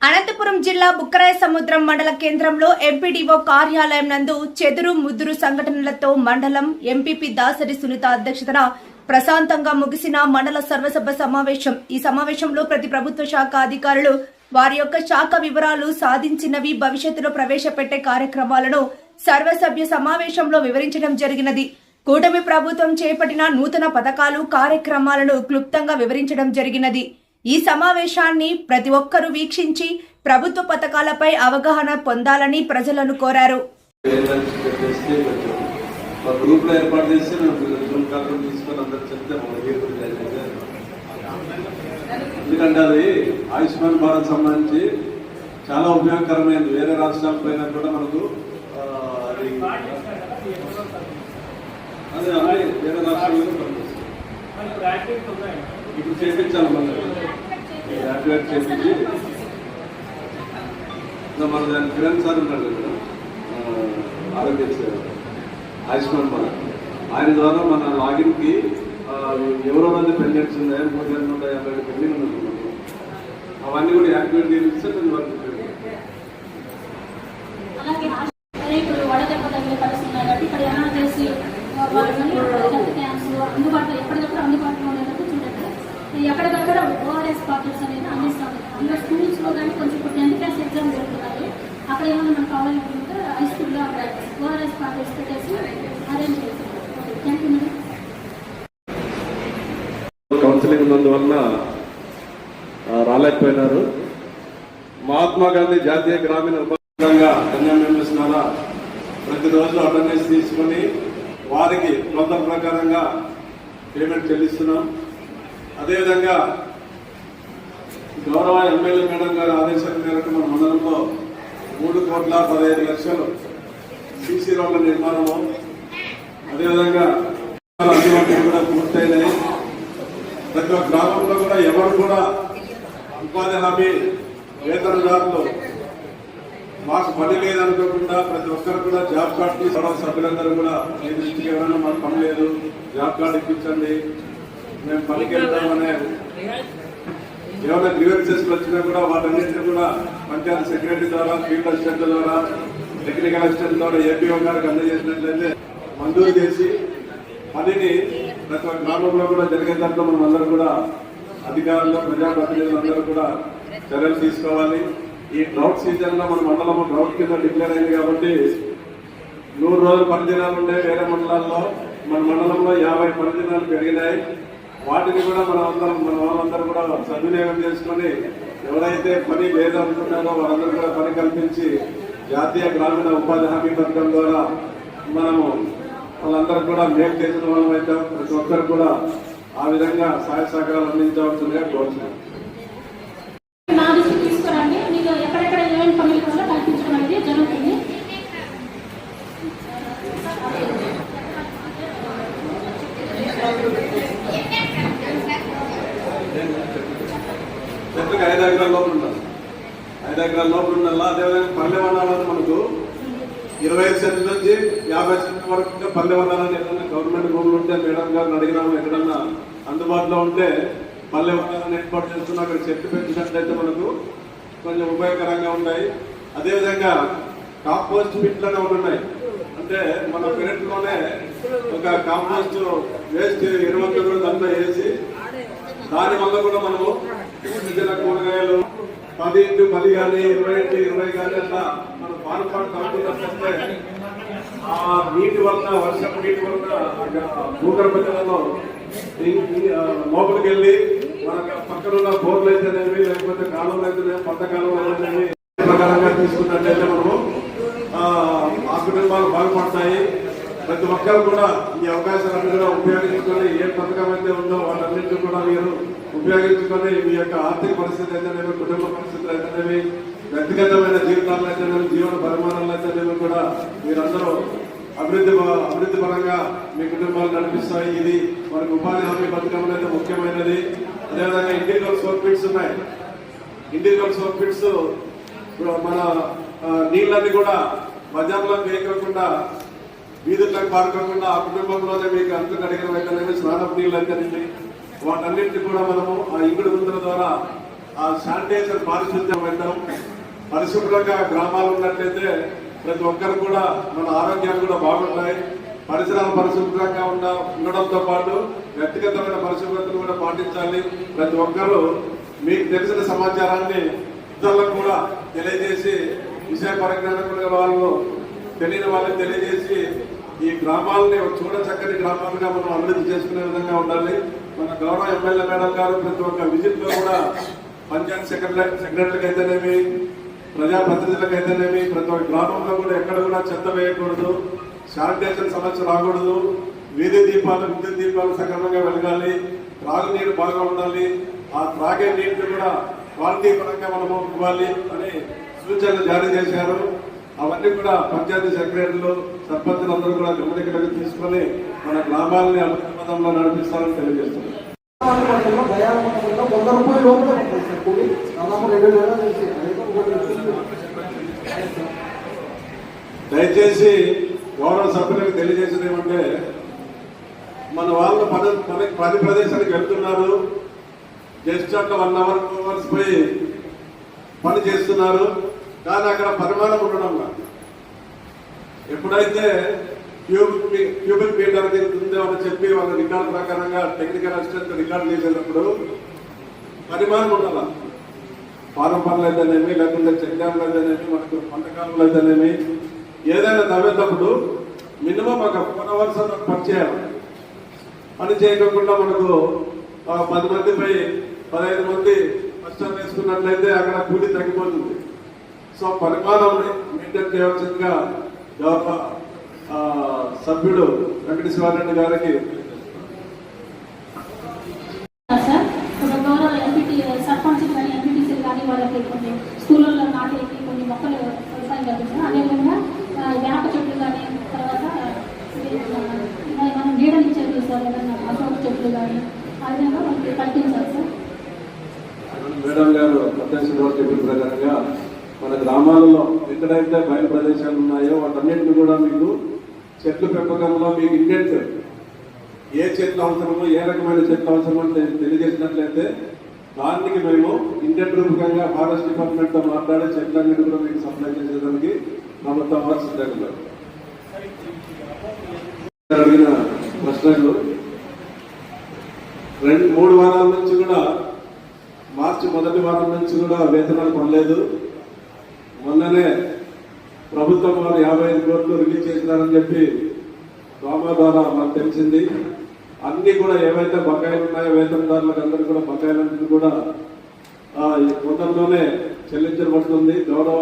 అనంతపురం జిల్లా బుక్కరాయసముద్రం మండల కేంద్రంలో ఎంపీడీఓ కార్యాలయం నందు చెదురు ముద్దురు సంఘటనలతో మండలం ఎంపీపీ దాసరి సునీత అధ్యక్షతన ప్రశాంతంగా ముగిసిన మండల సర్వసభ సమావేశం. ఈ సమావేశంలో ప్రతి ప్రభుత్వ శాఖ అధికారులు వారి యొక్క శాఖ వివరాలు సాధించినవి, భవిష్యత్తులో ప్రవేశపెట్టే కార్యక్రమాలను సర్వసభ్య సమావేశంలో వివరించడం జరిగినది. కూటమి ప్రభుత్వం చేపట్టిన నూతన పథకాలు, కార్యక్రమాలను క్లుప్తంగా వివరించడం జరిగినది. ఈ సమావేశాన్ని ప్రతి ఒక్కరూ వీక్షించి ప్రభుత్వ పథకాలపై అవగాహన పొందాలని ప్రజలను కోరారు. ఎందుకంటే అది ఆయుష్మాన్ భారత్ సంబంధించి చాలా ఉపయోగకరమైనది. వేరే రాష్ట్రాల పైన కూడా మనకు అదే వేరే రాష్ట్రాల్లో ఇప్పుడు చేయించాలి. మనం యాక్టివేట్ చేయించి మన దాని కిరణ్ సార్ ఉన్నాడు కదా, ఆరోగ్య ఆయుష్మాన్ భారత్, ఆయన ద్వారా మన లాగిన్కి ఎవరో మంది పెండెంట్స్ ఉన్నాయో 350 పెండింగ్ ఉన్నాయి, అవన్నీ కూడా యాక్టివేట్ చేయిస్తే కొన్ని వర్క్ ఎక్కడికక్కడ ఓఆర్ఎస్ పాకెట్స్ అనేది అందిస్తాం. అందులో స్కూల్స్లో కానీ కొంచెం 10th క్లాస్ ఎగ్జామ్ జరుగుతున్నాయి. అక్కడ ఏమైనా మనకు కావాలనుకుంటే హై స్కూల్లో అక్కడ ఓఆర్ఎస్ పాకెట్స్ పెట్టేసి అరేంజ్ చేస్తాం. Thank you madam. కౌన్సిలింగ్ ఉన్నందువలన రాలేకపోయినారు. మహాత్మా గాంధీ జాతీయ గ్రామీణ ఉపాధిగా కన్యామెంబర్స్ ద్వారా ప్రతిరోజు అటెండెన్స్ తీసుకుని వారికి కొత్త ప్రకారంగా పేమెంట్ చెల్లిస్తున్నాం. అదేవిధంగా గౌరవ ఎమ్మెల్యే మేడం గారి ఆదేశాల మేరకు మన మండలంలో 3,15,00,000 సీసీ రోడ్ల నిర్మాణము, అదేవిధంగా అందుబాటులో కూడా పూర్తయినాయి. ప్రతి ఒక్క గ్రామంలో కూడా ఎవరు కూడా ఉపాధి హామీ వేతనదారులు మాకు పని లేదనుకోకుండా ప్రతి ఒక్కరు కూడా జాబ్ కార్డు తీసుకోవడం, సభ్యులందరూ కూడా మీ దృష్టికి ఎవరైనా మాకు పని లేదు జాబ్ కార్డు ఇప్పించండి, మేము పనికి వెళ్తామనే ఏమైనా గ్రీవెన్సెస్ వచ్చినా కూడా వాటన్నింటినీ కూడా పంచాయతీ సెక్రటరీ ద్వారా, ఫీల్డ్ అసిస్టెంట్ ద్వారా, టెక్నికల్ అసిస్టెంట్ ద్వారా ఏపీఓ గారికి అందజేసినట్లయితే మంజూరు చేసి పనిని ప్రతి ఒక్క గ్రామంలో కూడా జరిగే దాంట్లో మనం అందరూ కూడా అధికారులు, ప్రజాప్రతినిధులు అందరూ కూడా చర్యలు తీసుకోవాలి. ఈ డ్రౌట్ సీజన్ లో మన మండలం డ్రౌట్ కింద డిక్లేర్ అయింది కాబట్టి 100 రోజులు పనిదినాలు ఉండే వేరే మండలాల్లో మన మండలంలో 50 పనిదినాలు పెరిగినాయి. వాటిని కూడా మన వాళ్ళందరూ కూడా సద్వినియోగం చేసుకుని ఎవరైతే పని లేదనుకుంటారో వారందరూ కూడా పని కల్పించి జాతీయ గ్రామీణ ఉపాధి హామీ పథకం ద్వారా మనము వాళ్ళందరూ కూడా మేలు చేసిన వాళ్ళం అయితే ప్రతి ఒక్కరు కూడా ఆ విధంగా సహాయ సహకారాలు అందించవలసిందిగా కోరుతున్నాం. ఎక్కడెక్కడ ఏమేమి పనులు కూడా కల్పించడం అనేది జరుగుతుంది. చెట్లకు 5 ఎకరాల లోపల ఉండాలి. 5 ఎకరాల లోపల ఉండాలి. అదేవిధంగా పల్లె వనాలను మనకు 25 సెంట్ల నుంచి 50 సెంట్ల వరకు పల్లె వనాలని ఏదైనా గవర్నమెంట్ భూములు ఉంటే మేడం గారిని అడిగినాము, ఎక్కడన్నా అందుబాటులో ఉంటే పల్లె వనాలను ఏర్పాటు చేస్తున్నా అక్కడ చెట్టు పెంచినట్లయితే మనకు కొంచెం ఉపయోగకరంగా ఉన్నాయి. అదేవిధంగా కాంపోస్ట్ పిట్లనే ఉన్నాయి. అంటే మన పెరట్లోనే ఒక కాంపోస్ట్ వేస్ట్ ఎరువులతో కూడా దాంట్లో వేసి దాని వల్ల కూడా మనము చిన్న కూరగాయలు 10x10 కానీ 20x20 కానీ అట్లా మనం పాల్పాటు కాకుండా ఆ నీటి వలన, వర్షపు నీటి వలన భూగర్భ జలంలో లోపలికి వెళ్ళి మన పక్కన ఉన్న బోర్లు అయితేనేవి, లేకపోతే కాలువలు అయితేనేవి, పంట కాలువలు అయితేనేవి ప్రకారంగా తీసుకున్నట్లయితే మనము ఆ కుటుంబాలు బాగుపడతాయి. ప్రతి ఒక్కరు కూడా ఈ అవకాశాలన్నీ కూడా ఉపయోగించుకొని ఏ పథకం అయితే ఉందో వాటన్నింటినీ కూడా మీరు ఉపయోగించుకొని మీ యొక్క ఆర్థిక పరిస్థితి అయితేనేవి, కుటుంబ పరిస్థితులు అయితేనేవి, వ్యక్తిగతమైన జీవితాలు అయితేనేవి, జీవన పరిమాణాలు అయితేనేవి కూడా మీరందరూ అభివృద్ధి పరంగా మీ కుటుంబాలు నడిపిస్తాయి. ఇది మనకు ఉపాధి హామీ పథకం అయితే ముఖ్యమైనది. అదేవిధంగా ఇండివిజువల్ సోప్ పిట్స్ ఉన్నాయి. ఇండివిజువల్ సోప్ పిట్స్ మన నీళ్ళని కూడా బజార్లో వేయకుండా, వీధులకు పారుకోకుండా ఆ కుటుంబంలోనే మీకు అంత కడిగిన అయితేనేవి, స్నానపు నీళ్ళు అయితేనేవి, వాటన్నింటినీ కూడా మనము ఆ ఇంగుడు గుంతల ద్వారా ఆ శానిటైజర్ పారిశుద్ధ్యం పెట్టడం, పరిశుభ్రంగా గ్రామాలు ఉన్నట్లయితే ప్రతి ఒక్కరు కూడా మన ఆరోగ్యాలు కూడా బాగుంటాయి. పరిసరాలు పరిశుభ్రంగా ఉండడంతో పాటు వ్యక్తిగతమైన పరిశుభ్రతను కూడా పాటించాలి. ప్రతి ఒక్కరూ మీకు తెలిసిన సమాచారాన్ని ఇతరులకు కూడా తెలియజేసి, విషయ పరిజ్ఞానం వాళ్ళు తెలియని వాళ్ళకి తెలియజేసి ఈ గ్రామాలని చూడ చక్కటి గ్రామాలుగా మనం అభివృద్ధి చేసుకునే విధంగా ఉండాలి. మన గౌరవ ఎమ్మెల్యే మేడం గారు ప్రతి ఒక్క విజిట్ లో కూడా పంచాయత్ సెక్రటరీకి అయితేనేమి, ప్రజాప్రతినిధులకు అయితేనేమి, ప్రతి ఒక్క గ్రామంలో కూడా ఎక్కడ కూడా చెత్త వేయకూడదు, శానిటైజర్ సమస్య రాకూడదు, వీధి దీపాలు విద్యుత్ దీపాలు సక్రమంగా వెలగాలి, త్రాగునీరు బాగా ఉండాలి, ఆ త్రాగే నీటిని కూడా క్వాలిటీ పరంగా మనము ఇవ్వాలి అని సూచనలు జారీ చేశారు. అవన్నీ కూడా పంచాయతీ సెక్రటరీలు, సర్పంచులు అందరూ కూడా గమనికలకు తీసుకొని మన గ్రామాలని అభివృద్ధి పదంలో నడిపిస్తారని తెలియజేస్తున్నారు. దయచేసి గౌరవ సభ్యులకు తెలియజేసేది ఏమంటే, మన వాళ్ళు పది ప్రదేశానికి వెళ్తున్నారు, జస్ట్ అట్లా 1 hour 2 hours పోయి పని చేస్తున్నారు, కానీ అక్కడ పరిమాణం ఉండడం కాదు. ఎప్పుడైతే క్యూబిక్ మీటర్ ఉందో అని చెప్పి వాళ్ళ రికార్డు ప్రకారంగా టెక్నికల్ అసిస్టెంట్ రికార్డు చేసేటప్పుడు పరిమాణం ఉండాల. ఫారం పనులు అయితేనేమి, లేకుంటే చెక్ డ్యామ్లు అయితేనేమి, మనకు పంటకాలంలో అయితేనేమి, ఏదైనా తవ్వేటప్పుడు మినిమం ఒక 4 hours పని చేయాలి. పని చేయకుండా మనకు 10 మందిపై 15 మంది కష్టం వేసుకున్నట్లయితే అక్కడ కూలి తగ్గిపోతుంది. సో పరిమాణం మెయింటైన్ చేయవలసిందిగా గౌరవ సభ్యుడు వెంకటేశ్వరరెడ్డి గారికి గౌరవ ఎంపీటీ సర్పంచ్ కానీ ఎంపీటీసీలు కానీ వాళ్ళకి కొన్ని స్కూళ్ళల్లో నాటేకి కొన్ని మొక్కలు వ్యవసాయం జరుగుతుంది. అదేవిధంగా వేప చెట్లు కానీ, తర్వాత మనం నీడనిచ్చేది సార్, ఏదైనా అశోక చెట్లు కానీ ఆ విధంగా మనకి కల్పించాలి సార్. మేడం గారు అధ్యక్షుడు చెప్పిన ప్రకారంగా మన గ్రామాలలో ఎక్కడైతే బయలు ప్రదేశాలు ఉన్నాయో వాటన్నింటినీ కూడా మీకు చెట్లు పెంపకంలో మీకు ఇండెంట్ ఏ చెట్లు అవసరమో, ఏ రకమైన చెట్లు అవసరమో తెలియజేసినట్లయితే దానికి మేము ఇండెంట్ రూపకంగా ఫారెస్ట్ డిపార్ట్మెంట్ తో మాట్లాడే చెట్లన్నిటి కూడా మీకు సప్లై చేసేదానికి ప్రభుత్వం సిద్ధంగా అడిగిన ప్రశ్నలు 2-3 వారాల నుంచి కూడా, మార్చి మొదటి వారం నుంచి కూడా వేతనాలు పడలేదు. మొన్ననే ప్రభుత్వం వారు 55 కోట్లు రిలీజ్ చేసినారని చెప్పి డ్రామా ద్వారా మాకు తెలిసింది. అన్ని కూడా ఏవైతే బకాయిలు ఉన్నాయో వేతనదారులకు అందరూ కూడా బకాయిలన్నింటినీ కూడా మొత్తంలోనే చెల్లించబడుతుంది. గౌరవ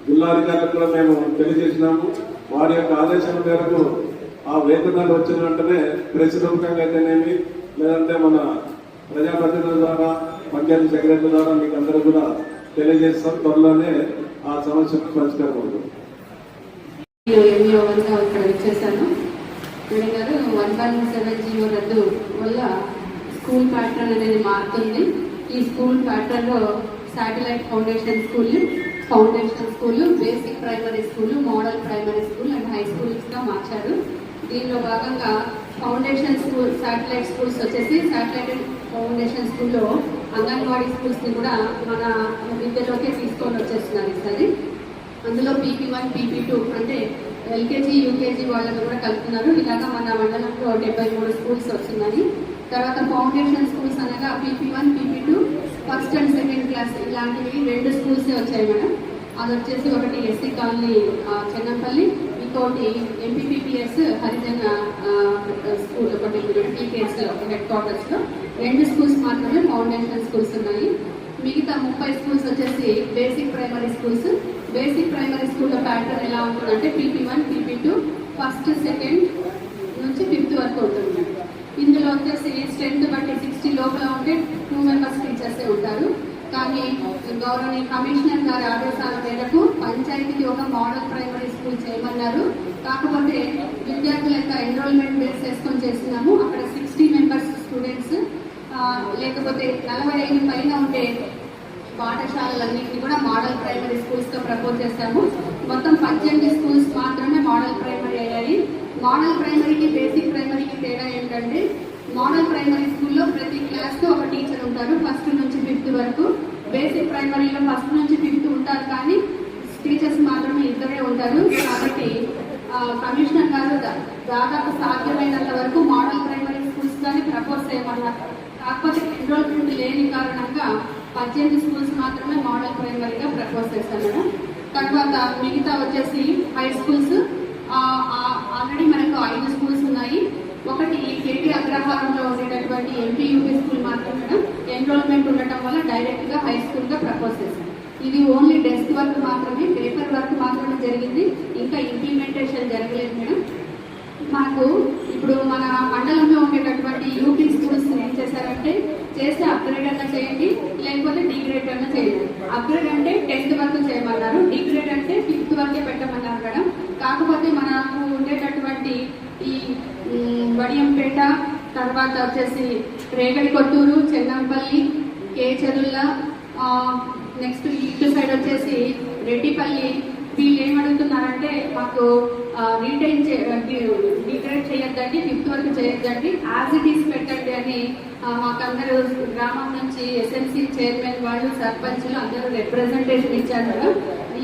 జిల్లాధికారులకు కూడా మేము తెలియజేసినాము. వారి యొక్క ఆదేశాల మేరకు ఆ వేతనాలు వచ్చిన వెంటనే ప్రెస్ రూపకంగా అయితేనేమి, లేదంటే మన ప్రజాప్రతినిధుల ద్వారా, పంచాయతీ సెక్రటరీ ద్వారా మీకు అందరూ కూడా తెలియజేస్తాం. త్వరలోనే ఆ సమస్యకు పరిష్కారం అవుతుంది. చేశాను మేడం గారు. 117 రద్దు వల్ల స్కూల్ ప్యాటర్న్ అనేది మారుతుంది. ఈ స్కూల్ ప్యాటర్న్ లో satellite foundation school, basic primary school, model primary school and high schools గా మార్చారు. దీనిలో భాగంగా ఫౌండేషన్ స్కూల్, శాటిలైట్ స్కూల్స్ వచ్చేసి శాటిలైట్ ఫౌండేషన్ స్కూల్లో అంగన్వాడీ స్కూల్స్ ని కూడా మన విద్యలోకే తీసుకొని వచ్చేస్తున్నారు ఈసారి. అందులో PP1, PP2 అంటే LKG, UKG వాళ్ళని కూడా కలుపుతున్నారు. ఇలాగా మన మండలంలో 73 స్కూల్స్ వస్తున్నాయి. తర్వాత ఫౌండేషన్ స్కూల్స్ అనగా PP1, PP2, first and second class ఇలాంటివి 2 స్కూల్సే వచ్చాయి మేడం. అది వచ్చేసి ఒకటి SC కాలనీ చెన్నంపల్లి, ఇంకోటి MPPPS హరిజన స్కూల్ ఒకటి PKS హెడ్ క్వార్టర్స్ లో 2 స్కూల్స్ మాత్రమే ఫౌండేషన్ స్కూల్స్ ఉన్నాయి. మిగతా 30 స్కూల్స్ వచ్చేసి basic primary schools. Basic primary స్కూల్లో ప్యాటర్న్ ఎలా ఉంటుందంటే PP1, PP2 ఫస్ట్, సెకండ్ నుంచి 5th వరకు ఉంటుంది. ఇందులో వచ్చేసి స్ట్రెంత్ బట్టి 60 లోపల ఉంటే 2 మెంబర్స్ టీచర్సే ఉంటారు. కానీ గౌరవనీయ కమిషనర్ గారి ఆదేశాల మేరకు పంచాయతీకి ఒక మోడల్ ప్రైమరీ స్కూల్ చేయమన్నారు. కాకపోతే విద్యార్థుల యొక్క ఎన్రోల్మెంట్ బేస్ చేసుకొని చేస్తున్నాము. అక్కడ 60 మెంబర్స్ స్టూడెంట్స్, లేకపోతే 45 పైన ఉంటే పాఠశాలలన్నింటినీ కూడా మోడల్ ప్రైమరీ స్కూల్స్ తో ప్రపోజ్ చేస్తాము. మొత్తం 18 స్కూల్స్ మాత్రమే మోడల్ ప్రైమరీ అయ్యాయి. మోడల్ ప్రైమరీకి బేసిక్ ప్రైమరీకి తేడా ఏంటంటే మోడల్ ప్రైమరీ స్కూల్లో ప్రతి క్లాస్లో ఒక టీచర్ ఉంటారు, 1st నుంచి 5th వరకు. బేసిక్ ప్రైమరీలో 1st నుంచి 5th ఉంటారు, కానీ టీచర్స్ మాత్రమే 2 ఉంటారు. కాబట్టి కమిషనర్ గారు దాదాపు సాధ్యమైనంత వరకు మోడల్ ప్రైమరీ స్కూల్స్ కానీ ప్రపోజ్ చేయమన్నారు. కాకపోతే ఎన్రోల్మెంట్ లేని కారణంగా 18 స్కూల్స్ మాత్రమే మోడల్ ప్రైమరీగా ప్రపోజ్ చేశారు మేడం. తర్వాత మిగతా వచ్చేసి హై స్కూల్స్ ఆల్రెడీ మనకు 5 స్కూల్స్ ఉన్నాయి. ఒకటి కేటీ అగ్రహారంలో ఉండేటటువంటి ఎంపీయూపీ స్కూల్ మాత్రమే మేడం. ఎన్రోల్మెంట్ ఉండటం వల్ల డైరెక్ట్గా హై స్కూల్గా ప్రపోజ్ చేశారు. ఇది ఓన్లీ డెస్క్ వర్క్ మాత్రమే, పేపర్ వర్క్ మాత్రమే జరిగింది, ఇంకా ఇంప్లిమెంటేషన్ జరగలేదు మేడం. మాకు ఇప్పుడు మన మండలంలో ఉండేటటువంటి యూపీ స్కూల్స్ ఏం చేశారంటే, చేస్తే అప్గ్రేడ్ అన్నా చేయండి, లేకపోతే డిగ్రేడ్ అన్నా చేయండి. అప్గ్రేడ్ అంటే 10th వరకు చేయమన్నారు, డిగ్రేడ్ అంటే 5th వరకే పెట్టమన్నారు మేడం. కాకపోతే మనకు ఉండేటటువంటి ఈ వడియంపేట, తర్వాత వచ్చేసి రేగడి కొత్తూరు, చెన్నంపల్లి, కేచెరుల్ల, నెక్స్ట్ ఇటు సైడ్ వచ్చేసి రెడ్డిపల్లి, వీళ్ళు ఏమడుగుతున్నారంటే మాకు రీటైన్ డిగ్రేడ్ చేయొద్దండి, 5th వరకు చేయొద్దండి, యాజ్ ఇట్ ఈస్ పెట్టండి అని మాకందరూ గ్రామం నుంచి ఎస్ఎంసీ చైర్మన్ వాళ్ళు, సర్పంచులు అందరూ రిప్రజెంటేషన్ ఇచ్చారు మేడం.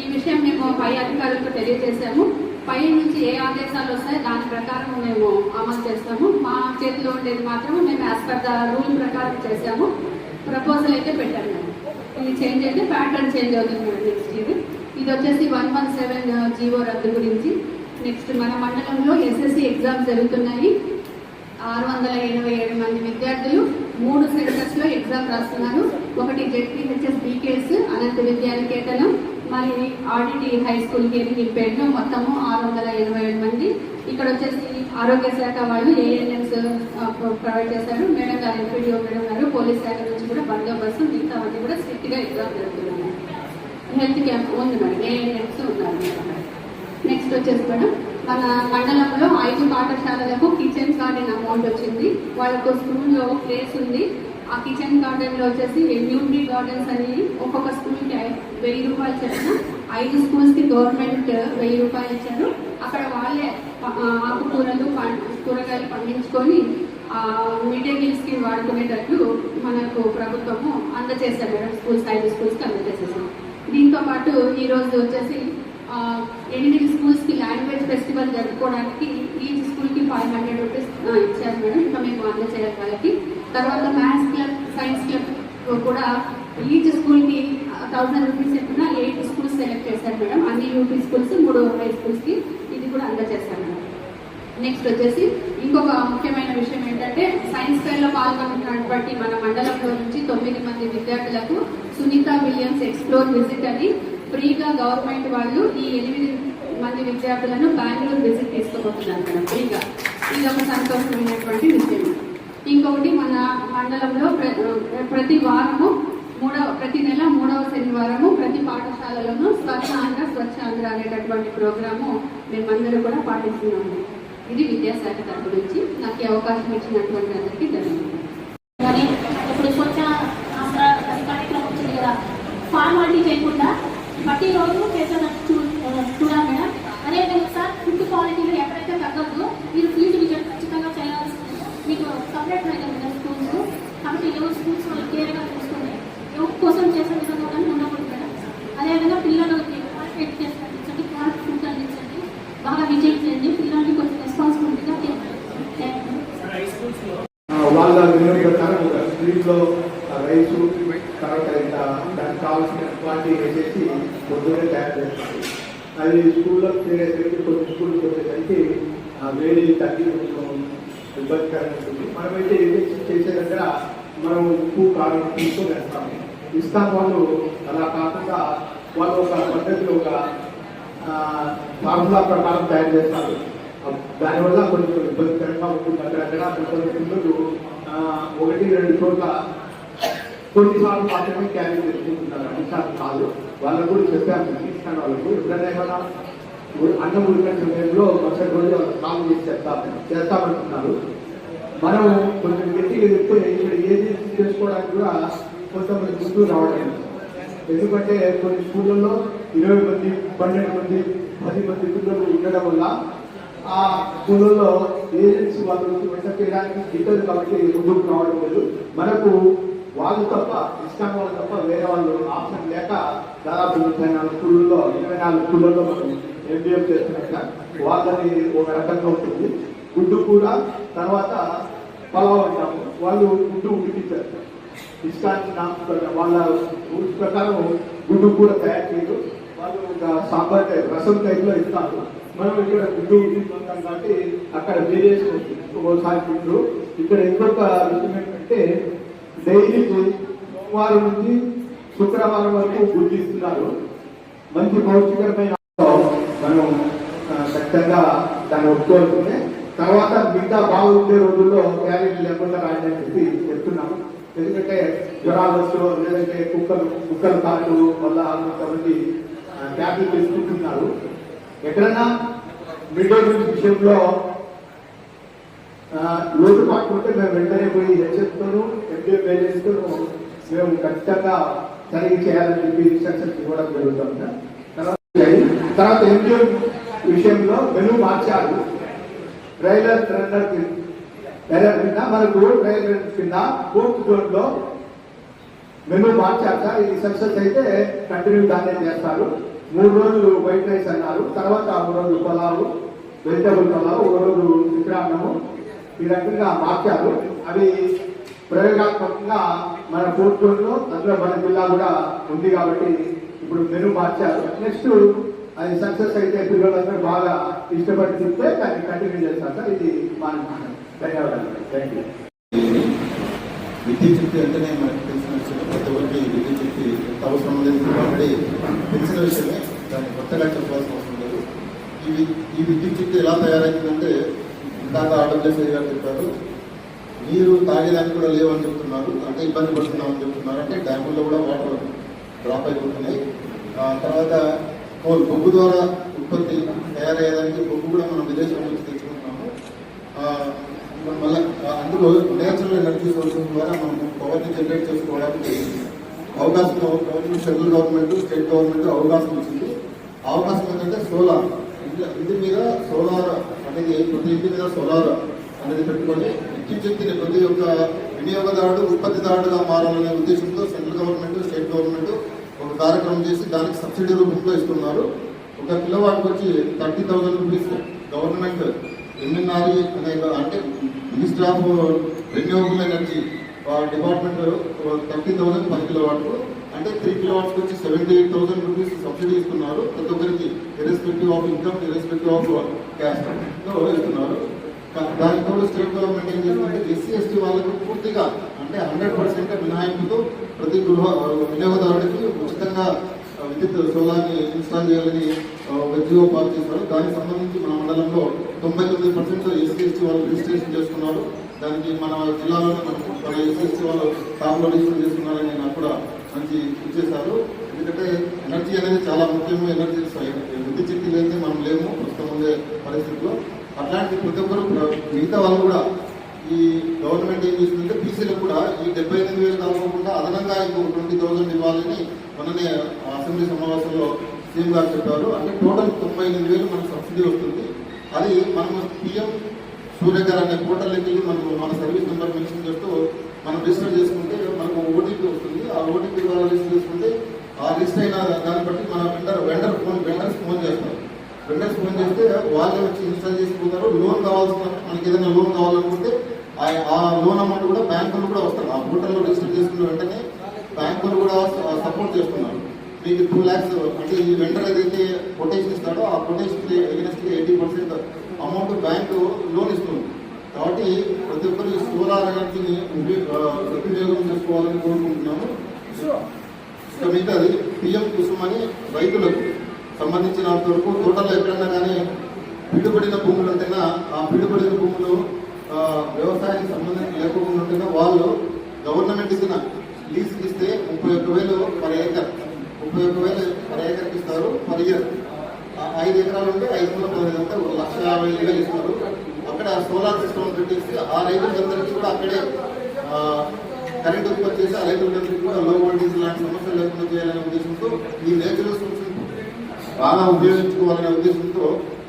ఈ విషయం మేము పై అధికారులకు తెలియజేశాము. పై నుంచి ఏ ఆదేశాలు వస్తాయో దాని ప్రకారం మేము అమలు చేస్తాము. మా చేతిలో ఉండేది మాత్రం మేము యాజ్ పర్ ద రూల్ ప్రకారం చేశాము. ప్రపోజల్ అయితే పెట్టాము మేడం. ఇది చేంజ్ అయితే ప్యాటర్న్ చేంజ్ అవుతుంది మేడం. నెక్స్ట్ ఇది వచ్చేసి 117 జీవో రద్దు గురించి. నెక్స్ట్ మన మండలంలో ఎస్ఎస్సి ఎగ్జామ్స్ జరుగుతున్నాయి. 687 మంది విద్యార్థులు 3 సెంటర్స్లో ఎగ్జామ్ రాస్తున్నారు. ఒకటి జెడ్పీహెచ్ఎస్ బీకేఎస్ అనంత విద్యానికేతనం, మరి ఆర్డిటి హై స్కూల్ కేరింగ్పేటలో మొత్తము 687 మంది. ఇక్కడ వచ్చేసి ఆరోగ్య శాఖ వాళ్ళు ఏఎన్ఎంస్ ప్రొవైడ్ చేశారు. మేడం గారు, ఎంపీడీఓ మేడం గారు, పోలీస్ శాఖ నుంచి కూడా బందోబస్తు, మిగతావన్నీ కూడా స్ట్రిక్ట్గా ఎగ్జామ్ జరుగుతున్నాయి. హెల్త్ క్యాంప్ ఉంది మేడం, ఏఎన్ఎంస్ ఉన్నారు మేడం. నెక్స్ట్ వచ్చేసి మేడం, మన మండలంలో 5 పాఠశాలలకు కిచెన్ గార్డెన్ అమౌంట్ వచ్చింది. వాళ్ళకు స్కూల్లో ప్లేస్ ఉంది. ఆ కిచెన్ గార్డెన్ లో వచ్చేసి న్యూట్రీ గార్డెన్స్ అని ఒక్కొక్క స్కూల్కి 1000 రూపాయలు చెప్పిన 5 స్కూల్స్ కి గవర్నమెంట్ 1000 రూపాయలు ఇచ్చారు. అక్కడ వాళ్ళే ఆకుకూరలు కూరగాయలు పండించుకొని మిడ్ డే మీల్స్ కి వాడుకునేటట్లు మనకు ప్రభుత్వము అందజేశారు మేడం. స్కూల్స్ 5 స్కూల్స్ కి అందజేసేసాం. దీంతో పాటు ఈ రోజు వచ్చేసి 8 స్కూల్స్ కి లాంగ్వేజ్ ఫెస్టివల్ జరుపుకోవడానికి ఈచ్ స్కూల్ కి 500 రూపీస్ ఇచ్చారు మేడం. ఇంకా మేము అందజేయాలి వాళ్ళకి. తర్వాత మ్యాథ్స్ క్లబ్, సైన్స్ క్లబ్ కూడా ఈచ్ స్కూల్ కి 1000 రూపీస్ చెప్పిన 8 స్కూల్స్ సెలెక్ట్ చేశారు మేడం. అన్ని యూపీ స్కూల్స్, 3 హై స్కూల్స్ కి ఇది కూడా అందజేశారు మేడం. నెక్స్ట్ వచ్చేసి ఇంకొక ముఖ్యమైన విషయం ఏంటంటే, సైన్స్ ఫెయిర్ లో పాల్గొన్నటువంటి మన మండలంలో నుంచి 9 మంది విద్యార్థులకు సునీత విలియమ్స్ ఎక్స్ప్లోర్ విజిట్ అని ఫ్రీగా గవర్నమెంట్ వాళ్ళు ఈ 8 మంది విద్యార్థులను బెంగళూరు విజిట్ తీసుకోబోతున్నారు మేడం ఫ్రీగా. ఇది ఒక సంతోషమైనటువంటి విషయం. ఇంకొకటి మన మండలంలో ప్రతి వారము ప్రతి నెల 3వ శనివారము ప్రతి పాఠశాలలోనూ స్వచ్ఛ ఆంధ్ర అనేటటువంటి ప్రోగ్రాము మేమందరూ కూడా పాటిస్తున్నాము. ఇది విద్యాశాఖ తరపు నుంచి నాకు ఈ అవకాశం ఇచ్చినటువంటి అందరికీ ధన్యవాదాలు. కానీ ఇప్పుడు స్వచ్ఛ ఆంధ్ర కార్యక్రమం వచ్చింది కదా, ఫార్మాలిటీ చేయకుండా ప్రతి రోజు చేసేటట్టు చూడాలి మేడం. అదేవిధంగా సార్ ఫుడ్ క్వాలిటీలో ఎక్కడైతే తగ్గద్దు మీరు ఫీజు విజిట్ ఖచ్చితంగా చేయాల్సి మీకు సపరేట్ అయితే కదా స్కూల్స్. కాబట్టి ఎవరు స్కూల్స్ వాళ్ళు కేర్గా చూసుకుని ఎవరి కోసం చేసే విధంగా కానీ ఉండకూడదు మేడం. అదేవిధంగా పిల్లలకి ఎడ్యుకేషన్ అందించండి, క్వాలిటీ ఫుడ్ అందించండి, బాగా విజిట్ చేయండి, పిల్లల్ని కొంచెం రెస్పాన్సిబిలిటీగా వాళ్ళ వినియోగం ఒక స్ట్రీట్లో రైసు తర్వాత దానికి కావాల్సిన క్వాంటిటీ వేసేసి పొద్దున్నే తయారు చేస్తారు. అది స్కూల్లో చేరేసరికి కొన్ని స్కూల్కి వచ్చేసరికి వేడి తగ్గి కొంచెం ఇబ్బందికరంగా ఉంటుంది. మనమైతే చేసే దగ్గర మనం ఉప్పు కారం తీసుకొని వేస్తాము. ఇస్తాం వాళ్ళు అలా కాకుండా వాళ్ళు ఒక పద్ధతిలో ఒక ఫార్ములా ప్రకారం తయారు చేస్తారు. దానివల్ల కొంచెం ఇబ్బందికరంగా ఉంటుంది. అక్కడక్కడ కొన్ని పిల్లలు 1-2 చోట్ల కొన్నిసార్లు మాత్రమే క్యారీ చేసుకుంటున్నారు, అన్నిసార్లు కాదు. వాళ్ళకు కూడా చెప్పాము, ఇస్తాను వాళ్ళకు ఎప్పుడైనా ఏమైనా అన్నం ఉడికిన సమయంలో మరుసటి రోజు వాళ్ళు సాల్వ్ చేసి చేస్తామంటున్నారు. మనం కొంచెం గట్టిగా చెప్తే ఇక్కడ ఏది చేసుకోవడానికి కూడా కొంతమంది ముందు రావడం. ఎందుకంటే కొన్ని స్కూళ్ళల్లో 20 మంది, 12 మంది, 10 మంది పిల్లలు ఉండడం వల్ల ఆ స్కూళ్ళలో ఏజెన్సీ వాళ్ళు వంట చేయడానికి గిట్టదు కాబట్టి ముందుకు రావడం లేదు. మనకు వాళ్ళు తప్ప ఇస్కాన్ వాళ్ళు తప్ప వేరే వాళ్ళు ఆప్షన్ లేక దాదాపు 24 స్కూళ్ళలో 24 స్కూళ్ళలో మనం ఎంబీఏ చేస్తున్నట్ల వాళ్ళని ఒక రకంగా ఉంటుంది. గుడ్డు కూడా తర్వాత పలావ్ అంటాము, వాళ్ళు గుడ్డు ఉడికించారు. ఇస్కాన్ వాళ్ళ రూల్స్ ప్రకారం గుడ్డు కూడా తయారు చేయరు, వాళ్ళు ఒక సాంబార్ టైప్ రసం టైప్ లో ఇస్తారు. మనం ఇక్కడ గుడ్డు ఉడికించుకుంటాం కాబట్టి అక్కడ వేరియేషన్ వస్తుంది. ఒకసారి గుడ్డు ఇక్కడ ఇంకొక విషయం ఏంటంటే డైలీ సోమవారం నుంచి శుక్రవారం వరకు గుడ్డు ఇస్తున్నారు. మంచి పౌష్టికరమైన మనం ఖచ్చితంగా దాన్ని ఒప్పుకోవాల్సిందే. తర్వాత మిగతా బాగుండే రోజుల్లో క్యారెట్ లేకుండా రాయని చెప్పి చెప్తున్నాము. ఎందుకంటే జ్వరాలు లేదంటే కుక్కలు కాటు వల్ల కొంతమంది క్యారెట్లు తీసుకుంటున్నారు. ఎక్కడైనా మిడ్ డే మీల్ విషయంలో లోటుపాటు ఉంటే మేము వెంటనే పోయి హెచ్ఎస్తోనూ ఎంపీ పేరెంట్స్తోనూ మేము ఖచ్చితంగా సరిగ్గా చేయాలని చెప్పి ఇన్స్ట్రక్షన్స్ ఇవ్వడం జరుగుతుంది. తర్వాత ఎంపీ విషయంలో మెను మార్చారు. ట్రైలర్ రన్నర్ కింద మనకు ట్రైలర్ కింద ఫోర్త్ జోన్ లో మెను మార్చాక ఈ సక్సెస్ అయితే కంటిన్యూ దాన్ని చేస్తారు. 3 రోజులు వైట్ రైస్ అన్నారు, తర్వాత 3 రోజులు పలావు, వెజిటబుల్ పలావు, 1 రోజు చిత్రాన్నము, ఈ రకంగా మార్చారు. అవి ప్రయోగాత్మకంగా మన ఫోర్త్ జోన్ లో అందులో మన జిల్లా కూడా ఉంది కాబట్టి ఇప్పుడు మెను మార్చారు. నెక్స్ట్ అది సక్సెస్ అయితే పిల్లలందరూ బాగా ఇష్టపడి చెప్తే దాన్ని కంటిన్యూ చేస్తారు సార్. ఇది మా ధన్యవాదాలు. Thank you. విద్యుత్ శక్తి అంటేనే మనకు తెలిసిన విషయం, ప్రతి ఒక్కరికి విద్యుత్ శక్తి ఎంత అవసరం లేదు ఆల్రెడీ తెలిసిన విషయమే, దాన్ని కొత్తగా చెప్పాల్సిన అవసరం లేదు. ఈ విద్యుత్ శక్తి ఎలా తయారైందంటే ఇందాక ఆర్డబ్ల్యూఎస్ఐ గారు చెప్పారు, నీరు తాగేదానికి కూడా లేవని చెప్తున్నారు, అంటే ఇబ్బంది పడుతున్నామని చెప్తున్నారు. అంటే డ్యాముల్లో కూడా వాటర్ డ్రాప్ అయిపోతున్నాయి. తర్వాత బొగ్గు ద్వారా ఉత్పత్తి తయారయ్యేదానికి బొగ్గు కూడా మనం విదేశం నుంచి తెచ్చుకుంటున్నాము. మళ్ళీ అందులో నేచురల్ ఎనర్జీ సోర్సెస్ ద్వారా మనం పవర్ని జనరేట్ చేసుకోవడానికి అవకాశం government, central government, state government అవకాశం ఇచ్చింది. అవకాశం ఏంటంటే సోలార్, ఇంటి మీద సోలార్ అనేది ప్రతి ఇంటి మీద సోలార్ అనేది పెట్టుకొని విద్యుత్ శక్తిని ప్రతి ఒక్క వినియోగదారుడు ఉత్పత్తిదారుడుగా మారాలనే ఉద్దేశంతో సెంట్రల్ గవర్నమెంట్, స్టేట్ గవర్నమెంట్ ఒక కార్యక్రమం చేసి దానికి సబ్సిడీ రూపంలో ఇస్తున్నారు. ఒక కిలోవాట్కి వచ్చి 30,000 రూపీస్ గవర్నమెంట్ ఎంఎన్ఆర్ఈ అనే అంటే minister of renewable energy department 30,000 per kilowatt, అంటే 3 కిలోవాట్స్కి వచ్చి 78,000 రూపీస్ సబ్సిడీ ఇస్తున్నారు. ప్రతి ఒక్కరికి irrespective of income, irrespective of caste ఇస్తున్నారు. దానికి కూడా స్టేట్ గవర్నమెంట్ ఏం చేస్తుందంటే ఎస్సీ ఎస్టీ వాళ్ళకు పూర్తిగా అంటే 100% మినహాయింపుతో ప్రతి గృహ వినియోగదారుడికి ఉచితంగా విద్యుత్ సోలార్ని ఇన్స్టాల్ చేయాలని జియో పాస్ చేశారు. దానికి సంబంధించి మన మండలంలో 99% ఎస్సీ ఎస్టీ వాళ్ళు రిజిస్ట్రేషన్ చేసుకున్నారు. దానికి మన జిల్లాలోనే మన ఎస్సీ ఎస్టీ వాళ్ళు టాప్లో రిజిస్టర్ చేసుకున్నారని నాకు కూడా మంచి ఇచ్చేశారు. ఎందుకంటే ఎనర్జీ అనేది చాలా ముఖ్యము. ఎనర్జీ విద్యుత్ శక్తి లేకపోతే మనం లేము ప్రస్తుతం ఉండే పరిస్థితుల్లో. అట్లాంటి ప్రతి ఒక్కరు మిగతా వాళ్ళు కూడా ఈ గవర్నమెంట్ ఏం చేస్తుందంటే బీసీలకు కూడా ఈ 78,000 కాకుండా అదనంగా ఇంకో 20,000 ఇవ్వాలని మననే అసెంబ్లీ సమావేశంలో సీఎం గారు చెప్పారు. అంటే టోటల్ 98,000 మనకు సబ్సిడీ వస్తుంది. అది మనం పిఎం సూర్యగారు అనే పోర్టల్కి వెళ్ళి మన సర్వీస్ నెంబర్ మెన్షన్ చేస్తూ మనం రిజిస్టర్ చేసుకుంటే మనకు ఓటీపీ వస్తుంది. ఆ ఓటీపీ ద్వారా రిజిస్టర్ చేసుకుంటే ఆ రిజిస్టర్ అయిన దాన్ని బట్టి మన వెండర్స్ ఫోన్ చేస్తారు. వెండర్స్ ఫోన్ చేస్తే వాళ్ళే వచ్చి ఇన్స్టాల్ చేసుకుంటారు. లోన్ కావాల్సిన మనకి ఏదైనా లోన్ కావాలనుకుంటే ఆ లోన్ అమౌంట్ కూడా బ్యాంకులు కూడా వస్తారు. ఆ పోర్టల్లో రిజిస్టర్ చేసుకున్న వెంటనే బ్యాంకులు కూడా సపోర్ట్ చేస్తున్నారు. మీకు 2 lakhs అంటే ఈ వెండర్ ఏదైతే కొటేషన్ ఇస్తాడో ఆ quotation against 80% amount bank loan ఇస్తుంది. కాబట్టి ప్రతి ఒక్కరు ఈ సోలార్ ఎనర్జీని సద్వినియోగం చేసుకోవాలని కోరుకుంటున్నాము. ఇక మిగతాది పిఎం కుసుమ్ అని రైతులకు సంబంధించినంత వరకు టోటల్ ఎక్కడన్నా కానీ పిడుబడిన భూములు ఉంటేనా ఆ పిడుబడిన భూములు వ్యవసాయానికి సంబంధించి లేకుండా ఉంటేనా వాళ్ళు గవర్నమెంట్ ఇచ్చిన లీజ్కి ఇస్తే 31,000 per acre 31,000 per acreకి ఇస్తారు per year. 5 ఎకరాలు ఉంటే 5,15,000 అంటే 1,50,000 ఇస్తారు. అక్కడ సోలార్ సిస్టమ్ పెట్టేసి ఆ రైతులందరికీ కూడా అక్కడే కరెంట్ ఉత్పత్తి చేసి ఆ రైతులందరికీ కూడా లో వోల్టేజ్ లాంటి సమస్యలు లేకుండా చేయాలనే ఉద్దేశంతో ఈ నేచురల్ సోర్సెస్ బాగా ఉపయోగించుకోవాలనే ఉద్దేశంతో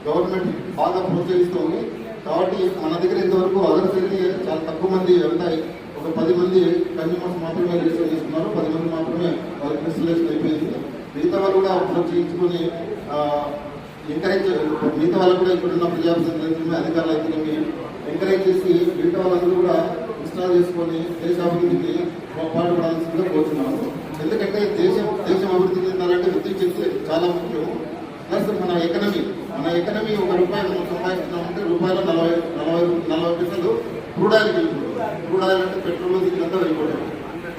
గవర్నమెంట్ బాగా ప్రోత్సహిస్తుంది. కాబట్టి మన దగ్గర ఇంతవరకు అదర్స్ అయితే చాలా తక్కువ మంది వెళ్తాయి. ఒక 10 మంది కన్జ్యూమర్స్ మాత్రమే రిజిస్టర్ చేసుకున్నారు, 10 మంది మాత్రమే వాళ్ళకి ఇన్స్టలేషన్ అయిపోయింది. మిగతా వాళ్ళు కూడా ప్రోత్సహించుకొని ఎంకరేజ్, మిగతా వాళ్ళు కూడా ఇక్కడున్న ప్రజాప్రతినిధులు అధికారులు అయితే ఎంకరేజ్ చేసి మిగతా వాళ్ళందరూ కూడా ఇన్స్టాల్ చేసుకొని దేశ అభివృద్ధికి పాటుపడాల్సిందిగా కోరుతున్నాము. ఎందుకంటే దేశం అభివృద్ధి చెందాలంటే విద్యుత్ శక్తి చాలా ముఖ్యం. ప్లస్ మన ఎకనమీ ₹1 మనం సంపాదిస్తున్నామంటే రూపాయలు 40 పైసలు క్రూడ్ ఆయిల్కి వెళ్ళిపోతుంది. క్రూడ్ ఆయిల్ అంటే పెట్రోల్ దీనికంతా వెళ్ళిపోతుంది.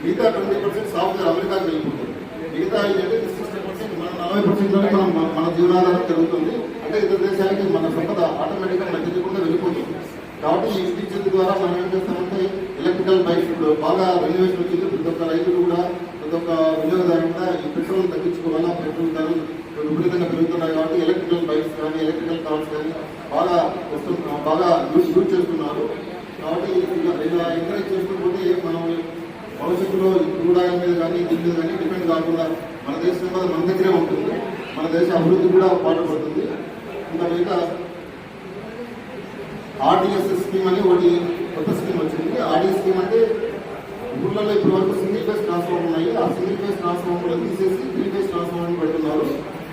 మిగతా 20% సాఫ్ట్వేర్ అమెరికాకి వెళ్ళిపోతుంది. మిగతా 60% మన 40%లోనే మన జీవనాధారం జరుగుతుంది. అంటే ఇతర దేశాలకి మన సంపద ఆటోమేటిక్గా మనకి తెలియకుండా వెళ్ళిపోతుంది. కాబట్టి ఈ విద్యుత్ శక్తి ద్వారా మనం ఏం చేస్తామంటే ఎలక్ట్రికల్ బైక్స్ ఇప్పుడు బాగా రెన్యువేషన్ వచ్చింది. ప్రతి ఒక్క రైతులు కూడా, ప్రతి ఒక్క వినియోగదారు కూడా ఈ పెట్రోల్ తగ్గించుకోవాలా, పెట్రోల్ ధరలు విపరీతంగా పెరుగుతున్నాయి. కాబట్టి ఎలక్ట్రికల్ బైక్స్ కానీ ఎలక్ట్రికల్ కార్స్ కానీ బాగా యూజ్ చేస్తున్నారు. కాబట్టి ఇలా ఎంకరేజ్ చేసుకుంటే మనం భవిష్యత్తులో క్రూడ్ ఆయిల్ మీద కానీ దీని మీద కానీ డిపెండ్ కాకుండా మన దేశం మీద మన దగ్గరే ఉంటుంది. మన దేశ అభివృద్ధి కూడా పాటుపడుతుంది. ఇంకా మిగతా ఆర్డిఎస్ స్కీమ్ అని ఒకటి కొత్త స్కీమ్ వచ్చింది. ఆర్డిఎస్ స్కీమ్ అంటే ఊళ్ళలో ఇప్పటి వరకు సింగిల్ ఫేజ్ ట్రాన్స్ఫార్మర్ ఉన్నాయి. ఆ సింగిల్ ఫేజ్ ట్రాన్స్ఫార్మర్ తీసేసి 3 ఫేజ్ ట్రాన్స్ఫార్మర్ పెడుతున్నారు.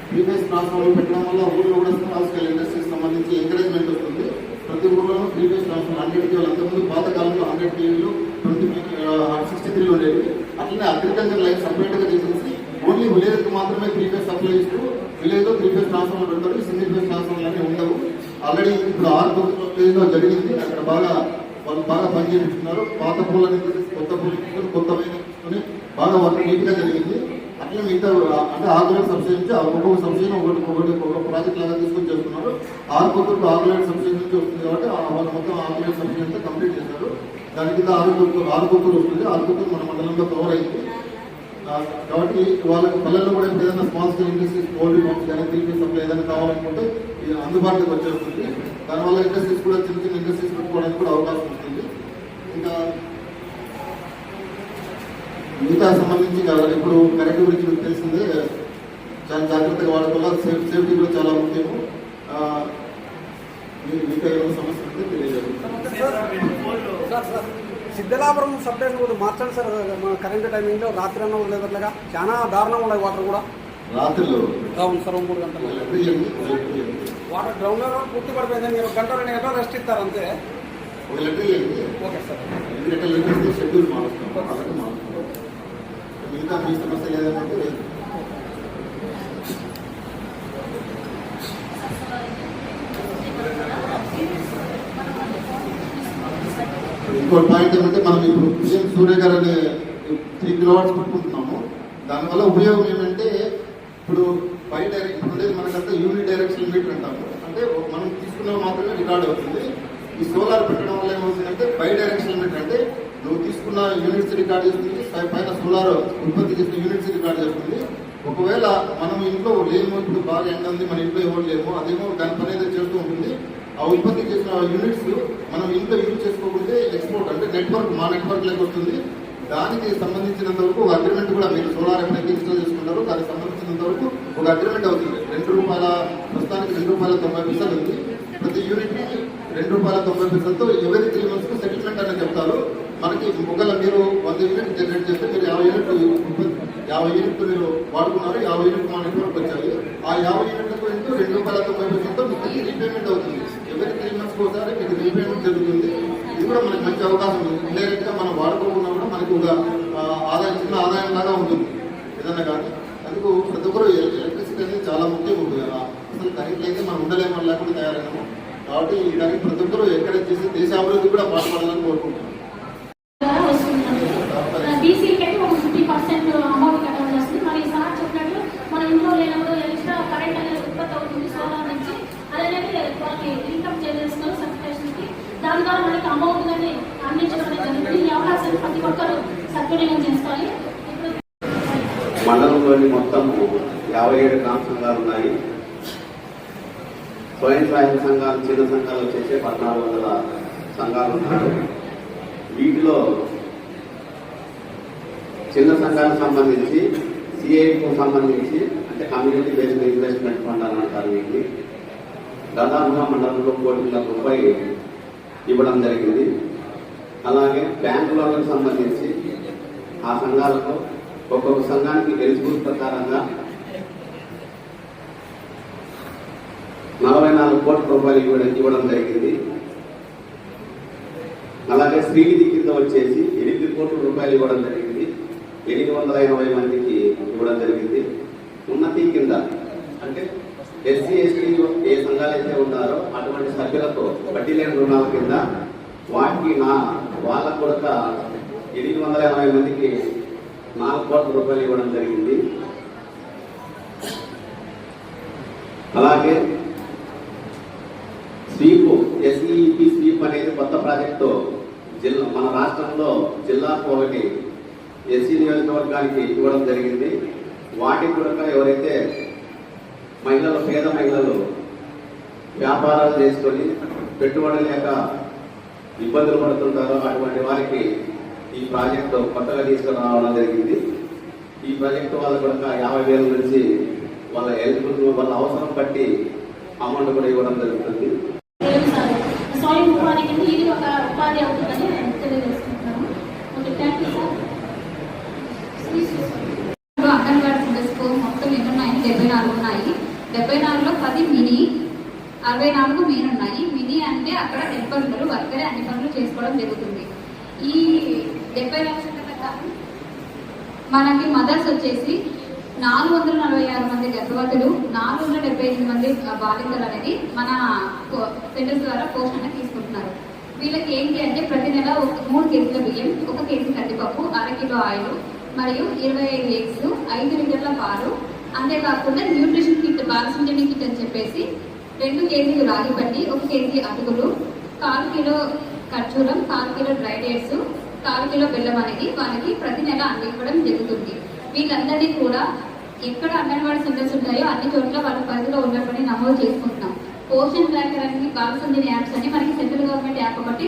3 ఫేజ్ ట్రాన్స్ఫార్మర్ పెట్టడం వల్ల ఊళ్ళో కూడా స్మాల్ స్కేల్ ఇండస్ట్రీకి సంబంధించి ఎంకరేజ్మెంట్ వస్తుంది. ప్రతి ఊళ్ళోనూ 3 ఫేజ్ ట్రాన్స్ఫార్మర్ 100 కేవీలు, అంతకుముందు పాతకాలంలో 100 కేవీలు 63 ఉండేవి. అట్లనే అగ్రికల్చర్ లైన్ సపరేట్గా చేసేసి ఓన్లీ విలేజ్కి మాత్రమే 3 ఫేజ్ సప్లై ఇస్తూ విలేజ్లో 3 ఫేజ్ ట్రాన్స్ఫార్మర్ పెడతారు. సింగిల్ ఫేజ్ ట్రాన్స్ఫార్మర్ అన్నీ ఉండవు. ఆల్రెడీ ఇప్పుడు 6 జరిగింది. అక్కడ వాళ్ళు బాగా పనిచేస్తున్నారు. పాత పూలని కొత్త పూలు కొత్త వేసుకొని బాగా వర్క్ నీట్గా జరిగింది. అట్లా మిగతా అంటే 6 సబ్సిడీ నుంచి ఒక్కొక్క సబ్సిడీ ఒక ప్రాజెక్ట్ లాగా తీసుకొని చేస్తున్నారు. 6 సబ్సిడీ నుంచి వస్తుంది కాబట్టి వాళ్ళు మొత్తం 6 సబ్సిడీ అంతా కంప్లీట్ చేశారు. దాని కింద 6 కొత్తూరు వస్తుంది. 6 కొత్తూరు మన మండలంలో కవర్ అయింది. కాబట్టి వాళ్ళకి పల్లెల్లో కూడా ఏదైనా small scale industries, poultry farms కానీ 3 ఫేజ్ సప్లై ఏదైనా కావాలనుకుంటే అందుబాటులోకి వచ్చేస్తుంది. దానివల్ల ఇండస్ట్రీస్ కూడా చిన్న ఇండస్ట్రీస్ పెట్టుకోవడానికి కూడా అవకాశం వస్తుంది. ఇంకా మిగతా సంబంధించి ఇప్పుడు కరెంట్ గురించి మీకు తెలిసిందే, చాలా జాగ్రత్తగా వాడుకోవాలి. సేఫ్టీ కూడా చాలా ముఖ్యము. మిగతా ఏమైనా సమస్య ఉంటే తెలియజేయాలి. సిద్ధలాపురం సబ్ స్టేషన్ కూడా మార్చండి సార్. కరెంట్ టైమింగ్లో రాత్రి అన్న వదిలేదట్లుగా చాలా దారుణం ఉన్నాయి. వాటర్ కూడా రాత్రిలో అవును సార్, 3 గంటలు వాటర్ గ్రౌండ్ లెవెల్ పూర్తి పడిపోయింది. మీరు 1 గంట 2 గంటలు రెస్ట్ ఇస్తారు అంతే. ఓకే సార్, షెడ్యూల్ మారుస్తాం. మిగతా మీ సమస్య లేదంటే ఇంకో పాయింట్ ఏమంటే మనం ఇప్పుడు పిఎం సూర్య గారు అనే 3 కిలోవాట్స్ పెట్టుకుంటున్నాము. దానివల్ల ఉపయోగం ఏమంటే ఇప్పుడు బై డైరెక్షన్ ఉండేది మనకంతా యూనిట్ డైరెక్షన్ మీటర్ అంటాము. అంటే మనం తీసుకున్న మాత్రమే రికార్డ్ అవుతుంది. ఈ సోలార్ పెట్టడం వల్ల ఏమవుతుందంటే బై డైరెక్షన్ మీటర్ అంటే నువ్వు తీసుకున్న యూనిట్స్ రికార్డ్ చేస్తుంది, పైన సోలార్ ఉత్పత్తి చేసిన యూనిట్స్ రికార్డ్ చేస్తుంది. ఒకవేళ మనం ఇంట్లో లేము, ఇప్పుడు బాగా ఎండ ఉంది, మన ఇంట్లో ఎవరు లేము, అదేమో దాని పని ఏదో చేస్తూ ఉంటుంది. ఆ ఉత్పత్తి చేసిన యూనిట్స్ మనం ఇంట్లో యూజ్ చేసుకోకుంటే ఎక్స్పోర్ట్ అంటే మా నెట్వర్క్ లేక వస్తుంది. దానికి సంబంధించినంత వరకు ఒక అగ్రిమెంట్ కూడా మీరు సోలార్ ఎప్పుడైతే ఇన్స్టాల్ చేసుకుంటారో దానికి సంబంధించినంత వరకు ఒక అగ్రిమెంట్ అవుతుంది. ₹2 ప్రస్తుతానికి ₹2.90 ఉంది. ప్రతి యూనిట్ ని ₹2.90తో ఎవరి 3 months సెటిల్మెంట్ అనేది చెప్తారు. మనకి ఒకవేళ మీరు 100 యూనిట్ జనరేట్ చేస్తే మీరు 50 యూనిట్లు మీరు వాడుకున్నారు, 50 యూనిట్ మా నెట్వర్క్ వచ్చాయి. ఆ 50 యూనిట్లకు ₹2.90తో మీకు రీపేమెంట్ అవుతుంది. ఎవరి 3 months ఒకసారి మీకు రీపేమెంట్ జరుగుతుంది. ఇది కూడా మనకి మంచి అవకాశం ఉంది. ఇండైరెక్ట్ గా మనం వాడుకోకుండా కూడా మనకి ఒక చిన్న ఆదాయం లాగా ఉంటుంది ఏదన్నా కానీ. అందుకు ప్రతి ఒక్కరు ఎలక్ట్రిసిటీ అనేది చాలా ముఖ్యం ఉంటుంది. అసలు కరెంట్ అయితే మనం ఉండలేమని లేకుండా తయారైనాము. కాబట్టి దానికి ప్రతి ఒక్కరు ఎంకరేజ్ చేసి దేశ అభివృద్ధి కూడా పాటుపడాలని కోరుకుంటున్నాం. బీసీకి ఒక 50% అమౌంట్ కట్టాల్సి వస్తుంది. మరి సార్ చెప్పినట్టు మన ఇంట్లో లేనప్పుడు ఎక్స్ట్రా కరెంట్ అనేది ఉత్పత్తి అవుతుంది సోలార్ నుంచి. అదనేది వాళ్ళకి ఇన్కమ్ చేసుకొని సబ్స్టేషన్కి దాని ద్వారా మనకి అమౌంట్ అనేది అందించడం అనేది జరుగుతుంది. ఈ అవకాశాన్ని ప్రతి ఒక్కరు సద్వినియోగం చేసుకోవాలి. మండలంలోని మొత్తం 57 గ్రామ సంఘాలు ఉన్నాయి. స్వయం సహాయక సంఘాలు, చిన్న సంఘాలు వచ్చేసి 1400 సంఘాలు ఉన్నారు. వీటిలో చిన్న సంఘాలకు సంబంధించి CIF-కు సంబంధించి, అంటే కమ్యూనిటీ బేస్డ్ ఇన్వెస్ట్మెంట్ ఫండ్ అని అంటారు వీటిని, 1,00,00,000 రూపాయలు 1,00,00,000 రూపాయలు 1,00,00,000 రూపాయలు 1,00,00,000 రూపాయలు 1,00,00,000 రూపాయలు 1,00,00,000 రూపాయలు దాదాపుగా మండలంలో 1,00,00,000 రూపాయలు ఇవ్వడం జరిగింది. అలాగే బ్యాంకులకు సంబంధించి ఆ సంఘాలకు ఒక్కొక్క సంఘానికి ఎలిజిబుల్ ప్రకారంగా 44 కోట్ల రూపాయలు ఇవ్వడం జరిగింది. అలాగే శ్రీనిధి కింద వచ్చేసి 8 కోట్ల రూపాయలు ఇవ్వడం జరిగింది. 880 మందికి ఇవ్వడం జరిగింది. ఉన్నతి కింద అంటే ఎస్సీ ఎస్టీ ఏ సంఘాలు అయితే ఉన్నారో అటువంటి సభ్యులకు వడ్డీ లేని రుణాల కింద వాటికి వాళ్ళకు కూడా 880 మందికి 4 కోట్ల రూపాయలు ఇవ్వడం జరిగింది. అలాగే స్వీప్ ఎస్ఈపి స్వీప్ అనేది కొత్త ప్రాజెక్టు మన రాష్ట్రంలో జిల్లాకు ఒకటి ఎస్సీ నియోజకవర్గానికి ఇవ్వడం జరిగింది. వాటికి కూడా ఎవరైతే మహిళలు పేద మహిళలు వ్యాపారాలు చేసుకొని పెట్టుబడి లేక ఇబ్బందులు పడుతుంటారో అటువంటి వారికి ఈ ప్రాజెక్టు కొత్తగా తీసుకురావడం జరిగింది. ఈ ప్రాజెక్టు వాళ్ళకు కూడా 50,000 నుంచి వాళ్ళ ఎలిజిబుల్ వాళ్ళ అవసరం బట్టి అమౌంట్ కూడా ఇవ్వడం జరుగుతుంది. స్వయం ఉపాధి కింద ఇది ఒక ఉపాధి అవుతుందని తెలియజేసుకుంటున్నాము. Okay, thank you sir. Anganwadi centres మొత్తం ఎన్ని ఉన్నాయి? 74 ఉన్నాయి. 74లో 10 మినీ, 64 మెయిన్ ఉన్నాయి. మినీ అంటే అక్కడ హెల్పర్ ఉన్నారు, వర్కరే అన్ని పనులు చేసుకోవడం జరుగుతుంది. ఈ 74 సెంటర్ల కాదు మనకి మదర్స్ వచ్చేసి 446 మంది గర్భవతులు, 478 మంది బాలికలు అనేది మన సెంటర్స్ ద్వారా పోషణ తీసుకుంటున్నారు. వీళ్ళకి ఏంటి అంటే ప్రతి నెల 3 కేజీల బియ్యం, 1 కేజీ కందిపప్పు, 1/2 కిలో ఆయిల్ మరియు 25 ఎగ్స్, 5 లీటర్ల పాలు, అంతేకాకుండా న్యూట్రిషన్ కిట్, బాలసంజని కిట్ అని చెప్పేసి 2 కేజీలు రాగి బండి, 1 కేజీ అటుకులు, 1/4 కిలో ఖర్జూరం, 1/4 కిలో డ్రై డేట్స్, 1/4 కిలో బెల్లం అనేది వాళ్ళకి ప్రతి నెల అందించడం జరుగుతుంది. వీళ్ళందరినీ కూడా ఎక్కడ అంగన్వాడీ సెంటర్స్ ఉంటాయో అన్ని చోట్ల వాళ్ళ పరిధిలో ఉన్నటువంటి నమోదు చేసుకుంటున్నాం. పోషన్ ట్రాకర్ అని, బాలసంజని యాప్స్ అని మనకి సెంట్రల్ గవర్నమెంట్ యాప్ ఒకటి,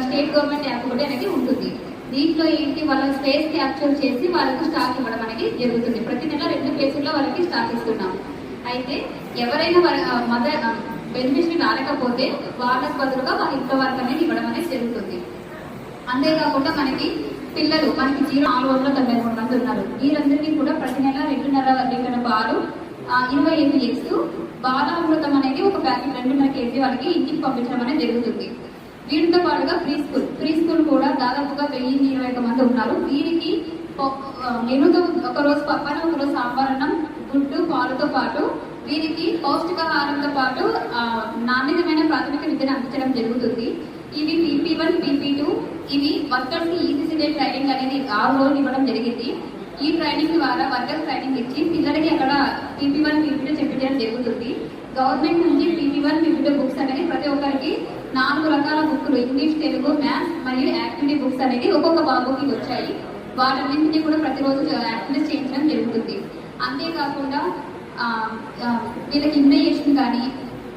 స్టేట్ గవర్నమెంట్ యాప్ ఒకటి అనేది ఉంటుంది. దీంట్లో ఏంటి, వాళ్ళ స్పేస్ క్యాప్చర్ చేసి వాళ్ళకు స్టాక్ ఇవ్వడం అనేది జరుగుతుంది. ప్రతి నెల 2 ప్లేసుల్లో వాళ్ళకి స్టాక్ ఇస్తున్నాం. అయితే ఎవరైనా మదర్ బెనిఫిషరీ రాలేకపోతే వాళ్ళకు బదులుగా వాళ్ళ ఇంట్లో వాళ్ళకి అనేది ఇవ్వడం అనేది జరుగుతుంది. అంతేకాకుండా మనకి పిల్లలు 493 మంది ఉన్నారు. వీరందరికీ కూడా ప్రతి నెల 2.5 లీటర్ల పాలు, 25 ఎగ్స్, బాలామృతం అనేది ఒక ప్యాకెట్ 2.5 కేజీ వాళ్ళకి ఇంటికి పంపించడం అనేది జరుగుతుంది. వీటితో పాటుగా ప్రీ స్కూల్ కూడా దాదాపుగా 1021 మంది ఉన్నారు. వీరికి మెనుతో ఒకరోజు పప్పన, ఒకరోజు సాంబారన్నం, గుడ్డు, పాలుతో పాటు వీరికి పౌష్టికాహారంతో పాటు నాణ్యతమైన ప్రాథమిక విద్యను అందించడం జరుగుతుంది. ఇవి PP1, PP2 ఇవి వర్కర్స్ కి ఈసీసీ ట్రైనింగ్ అనేది 6 రోజులు ఇవ్వడం జరిగింది. ఈ ట్రైనింగ్ ద్వారా వర్కర్స్ ట్రైనింగ్ ఇచ్చి పిల్లలకి అక్కడ PP1, PP2 చెప్పించడం జరుగుతుంది. గవర్నమెంట్ నుంచి PP1, PP2 బుక్స్ అనేది ప్రతి ఒక్కరికి 4 రకాల బుక్లు, ఇంగ్లీష్, తెలుగు, మ్యాథ్స్ మరియు యాక్టివిటీ బుక్స్ అనేది ఒక్కొక్క బాబుకి వచ్చాయి. వాటన్నింటినీ కూడా ప్రతిరోజు యాక్టివిటీస్ చేయించడం జరుగుతుంది. అంతేకాకుండా వీళ్ళకి ఇమ్యునైజేషన్ కానీ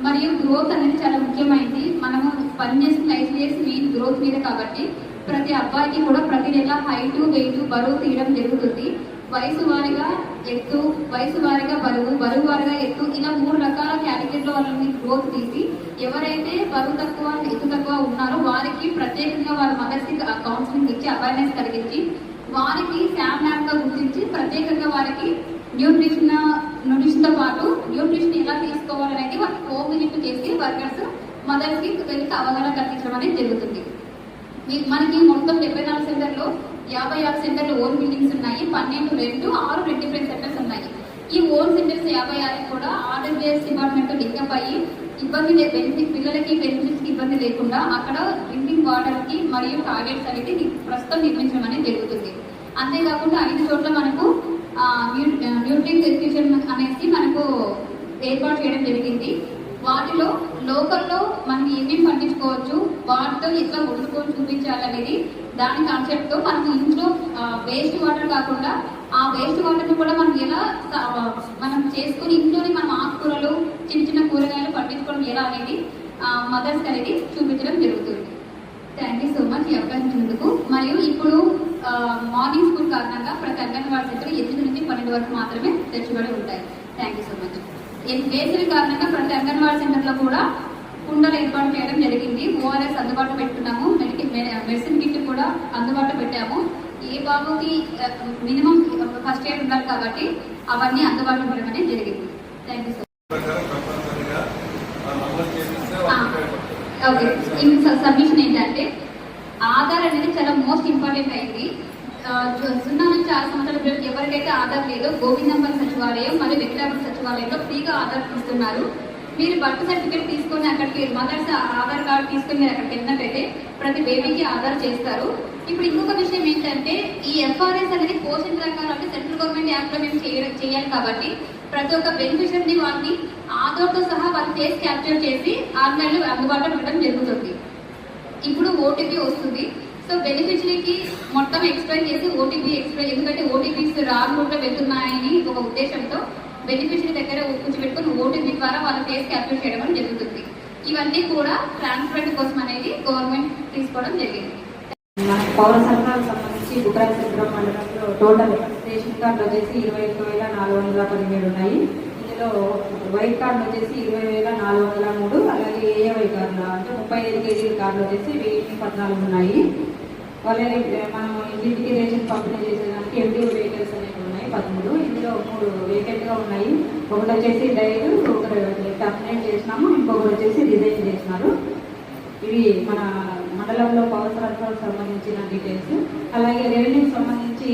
మరియు గ్రోత్ అనేది చాలా ముఖ్యమైనది. మనము పనిచేసిన లైఫ్ ఇయర్స్ మెయిన్ గ్రోత్ మీద కాబట్టి ప్రతి అబ్బాయికి కూడా ప్రతి నెల హైట్, వెయిట్, బరువు తీయడం జరుగుతుంది. వయసు వారిగా ఎత్తు, వయసు వారిగా బరువు, బరువు వారిగా ఎత్తు, ఇలా 3 రకాల కేటగిరీలో వాళ్ళని గ్రోత్ తీసి ఎవరైతే బరువు తక్కువ, ఎత్తు తక్కువ ఉన్నారో వారికి ప్రత్యేకంగా వాళ్ళ మదర్స్కి కౌన్సిలింగ్ ఇచ్చి అవేర్నెస్ కలిగించి వారికి శామ్ ల్యాబ్ గా గుర్తించి ప్రత్యేకంగా వారికి న్యూట్రిషన్ తో పాటు న్యూట్రిషన్ ఎలా తీసుకోవాలనేది వాళ్ళకి హోమ్ విజిట్ చేసి వర్కర్స్ మదర్స్ కి వెళ్ళి అవగాహన కల్పించడం అనేది జరుగుతుంది. మనకి మొత్తం 74 సెంటర్లో 56 సెంటర్లు ఓన్ బిల్డింగ్స్ ఉన్నాయి. 12 రెంట్, 6 డిఫరెంట్ సెంటర్స్ ఉన్నాయి. ఈ ఓన్ సెంటర్స్ 56 కూడా ఆర్డబ్ల్యూఎస్ డిపార్ట్మెంట్ లింకప్ అయ్యి పిల్లలకి బెనిఫిట్స్ కి ఇబ్బంది లేకుండా అక్కడ డ్రింకింగ్ వాటర్ కి మరియు టాయిలెట్స్ అనేది ప్రస్తుతం నిర్మించడం అనేది జరుగుతుంది. అంతేకాకుండా 5 చోట్ల మనకు న్యూట్రిషన్ అనేసి మనకు ఏర్పాటు చేయడం జరిగింది. వాటిలో లోకల్లో మనం ఏమేమి పండించుకోవచ్చు, వాటితో ఎట్లా వండుకొని చూపించాలనేది దాని కాన్సెప్ట్ తో మనం ఇంట్లో వేస్ట్ వాటర్ కాకుండా ఆ వేస్ట్ వాటర్ ని కూడా మనం ఎలా మనం చేసుకుని ఇంట్లోనే మనం ఆకుకూరలు, చిన్న చిన్న కూరగాయలు పండించుకోవడం ఎలా అనేది మదర్స్ అనేది చూపించడం జరుగుతుంది. థ్యాంక్ యూ సో మచ్ ఈ అవకాశం ఇచ్చినందుకు. మరియు ఇప్పుడు మార్నింగ్ స్కూల్ కారణంగా ప్రతి అంగన్వాడీ సెంటర్ 8 నుంచి 12 వరకు మాత్రమే తెచ్చుబడి ఉంటాయి. Thank you so much. వేసవి కారణంగా ప్రతి అంగన్వాడీ సెంటర్లో కూడా కుండలు ఏర్పాటు చేయడం జరిగింది. ఓఆర్ఎస్ అందుబాటులో పెట్టుకున్నాము. మెడిసిన్ కిట్ కూడా అందుబాటులో పెట్టాము. ఏ బాబుకి మినిమం ఫస్ట్ ఎయిడ్ ఉండాలి కాబట్టి అవన్నీ అందుబాటులో పెట్టడం అనేది జరిగింది. Thank you sir. ఓకే, ఇంకా సబ్మిషన్ ఏంటంటే ఆధార్ అనేది చాలా మోస్ట్ ఇంపార్టెంట్ అయింది. 0 నుంచి 6 సంవత్సరాల పిల్లలకి ఎవరికైతే ఆధార్ లేదో గోవిందంపల్లి సచివాలయం మరియు వెంకటాపురం సచివాలయంలో ఫ్రీగా ఆధార్ ఇస్తున్నారు. మీరు బర్త్ సర్టిఫికేట్ తీసుకొని అక్కడికి మదర్స్ ఆధార్ కార్డు తీసుకొని మీరు అక్కడికి వెళ్ళినట్టయితే ప్రతి బేబీకి ఆధార్ చేస్తారు. ఇప్పుడు ఇంకొక విషయం ఏంటంటే ఈ ఎఫ్ఆర్ఎస్ అనేది పోషణ రకాలు అంటే సెంట్రల్ గవర్నమెంట్ యాప్ లో మేము చేయాలి కాబట్టి ప్రతి ఒక్క బెనిఫిషియరీ వాళ్ళని ఆధార్తో సహా వాళ్ళు ఫేస్ క్యాప్చర్ చేసి ఆన్లైన్ లో అందుబాటులో పెట్టడం జరుగుతుంది. ఇప్పుడు ఓటీపీ వస్తుంది. సో బెనిఫిషరీకి మొత్తం ఎక్స్ప్లెయిన్ చేసి ఓటీపీ ఎక్స్ప్లెయిన్, ఎందుకంటే ఓటీపీస్ రాంగ్ రూట్ లో వెళ్తున్నాయని ఒక ఉద్దేశంతో బెనిఫిషరీ దగ్గర కూర్చోబెట్టుకుని ఓటీపీ ద్వారా వాళ్ళ ఫేస్ క్యాప్చర్ చేయడం జరుగుతుంది. ఇవన్నీ కూడా ట్రాన్స్పరెంట్ కోసం అనేది గవర్నమెంట్ తీసుకోవడం జరిగింది. మన పౌర సరఫరాలకు సంబంధించి బుక్రాయసముద్రం మండలంలో టోటల్ రేషన్ కార్డులు వచ్చేసి 21,417 ఉన్నాయి. ఇందులో వైట్ కార్డులు వచ్చేసి 20,403, అలాగే ఏఏవై కార్డులు అంటే 35 కేజీల కార్డులు వచ్చేసి 1014 ఉన్నాయి. వాళ్ళని మనం ఇంటికి రేషన్ పంపిణీ చేసేదానికి ఎండి వెహికల్స్ అనేవి ఉన్నాయి 13. ఇందులో 3 వేకెంట్గా ఉన్నాయి. ఒకటి వచ్చేసి డైరీ, ఒకటి టర్మినేట్ చేసినాము, ఇంకొకటి వచ్చేసి రిజైన్ చేసినారు. ఇవి మన మండలంలో పౌర సరఫరాలకు సంబంధించిన డీటెయిల్స్. అలాగే రెవెన్యూకి సంబంధించి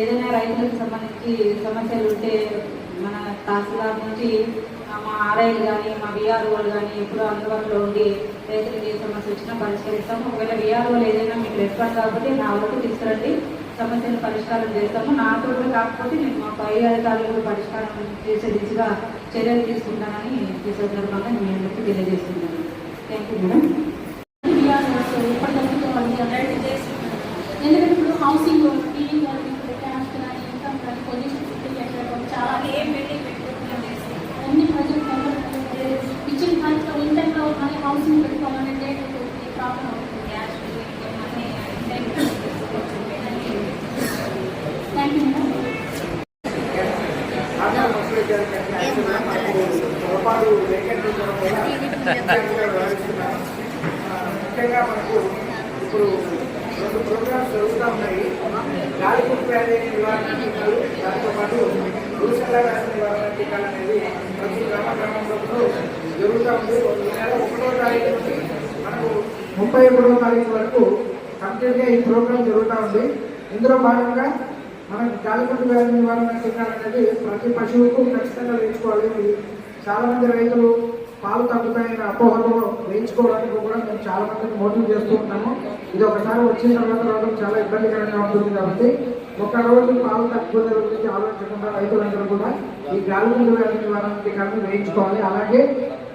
ఏదైనా రైతులకు సంబంధించి సమస్యలు ఉంటే మన తహసీల్దార్ నుంచి మా ఆర్ఐలు కానీ మా విఆర్ఓలు కానీ ఎప్పుడూ అందుబాటులో ఉండి రైతులకు ఏ సమస్య వచ్చినా పరిష్కరిస్తాము. ఒకవేళ విఆర్ఓలు ఏదైనా మీకు రెస్పాండ్ కాకపోతే నా వరకు తీసుకురండి, సమస్యను పరిష్కారం చేస్తాము. నాతో కూడా కాకపోతే నేను మా పై అధికారులు పరిష్కారం చేసే దిశగా చర్యలు తీసుకుంటానని ఈ సందర్భంగా మీ అందరికీ తెలియజేస్తున్నాను. Thank you madam. ఎందుకంటే ఇప్పుడు హౌసింగ్ టీవీ క్యాస్ట్ కానీ ఇన్కమ్ కానీ పొజిషన్ చాలా అన్ని ప్రజలు కిచెన్ హైట్లో ఇంటర్లో మళ్ళీ హౌసింగ్ పెట్టుకోవాలంటే ప్రాబ్లం అవుతుంది. Thank you madam. ముఖ్యంగా మనకు ఇప్పుడు 2 ప్రోగ్రామ్స్ జరుగుతూ ఉన్నాయి. గాలిపుట్టు వ్యాధి నివారణ టీకాలు, దాంతో పాటు రూసెల్లా వ్యాధి నివారణ టీకాలు అనేది ప్రతి గ్రామంలో జరుగుతూ ఉంది. ఈ నెల 1వ తారీఖు నుండి మనకు 31వ తారీఖు వరకు కంప్లీట్గా ఈ ప్రోగ్రామ్ జరుగుతూ ఉంది. ఇందులో భాగంగా మనకు గాలిపుట్టు వ్యాధి నివారణ టీకాలు అనేది ప్రతి పశువుకు ఖచ్చితంగా వేయించుకోవాలి. చాలామంది రైతులు పాలు తగ్గుతాయని అపోహలో వేయించుకోవడానికి కూడా మేము చాలా మందిని మోటివ్ చేస్తూ ఉంటాము. ఇది ఒకసారి వచ్చిన తర్వాత రావడం చాలా ఇబ్బందికరంగా ఉంటుంది కాబట్టి ఒక రోజు పాలు తగ్గిపోతే గురించి ఆలోచించకుండా రైతులందరూ కూడా ఈ గాలిపుట్టు వ్యాధి నివారణ టీకాలను వేయించుకోవాలి. అలాగే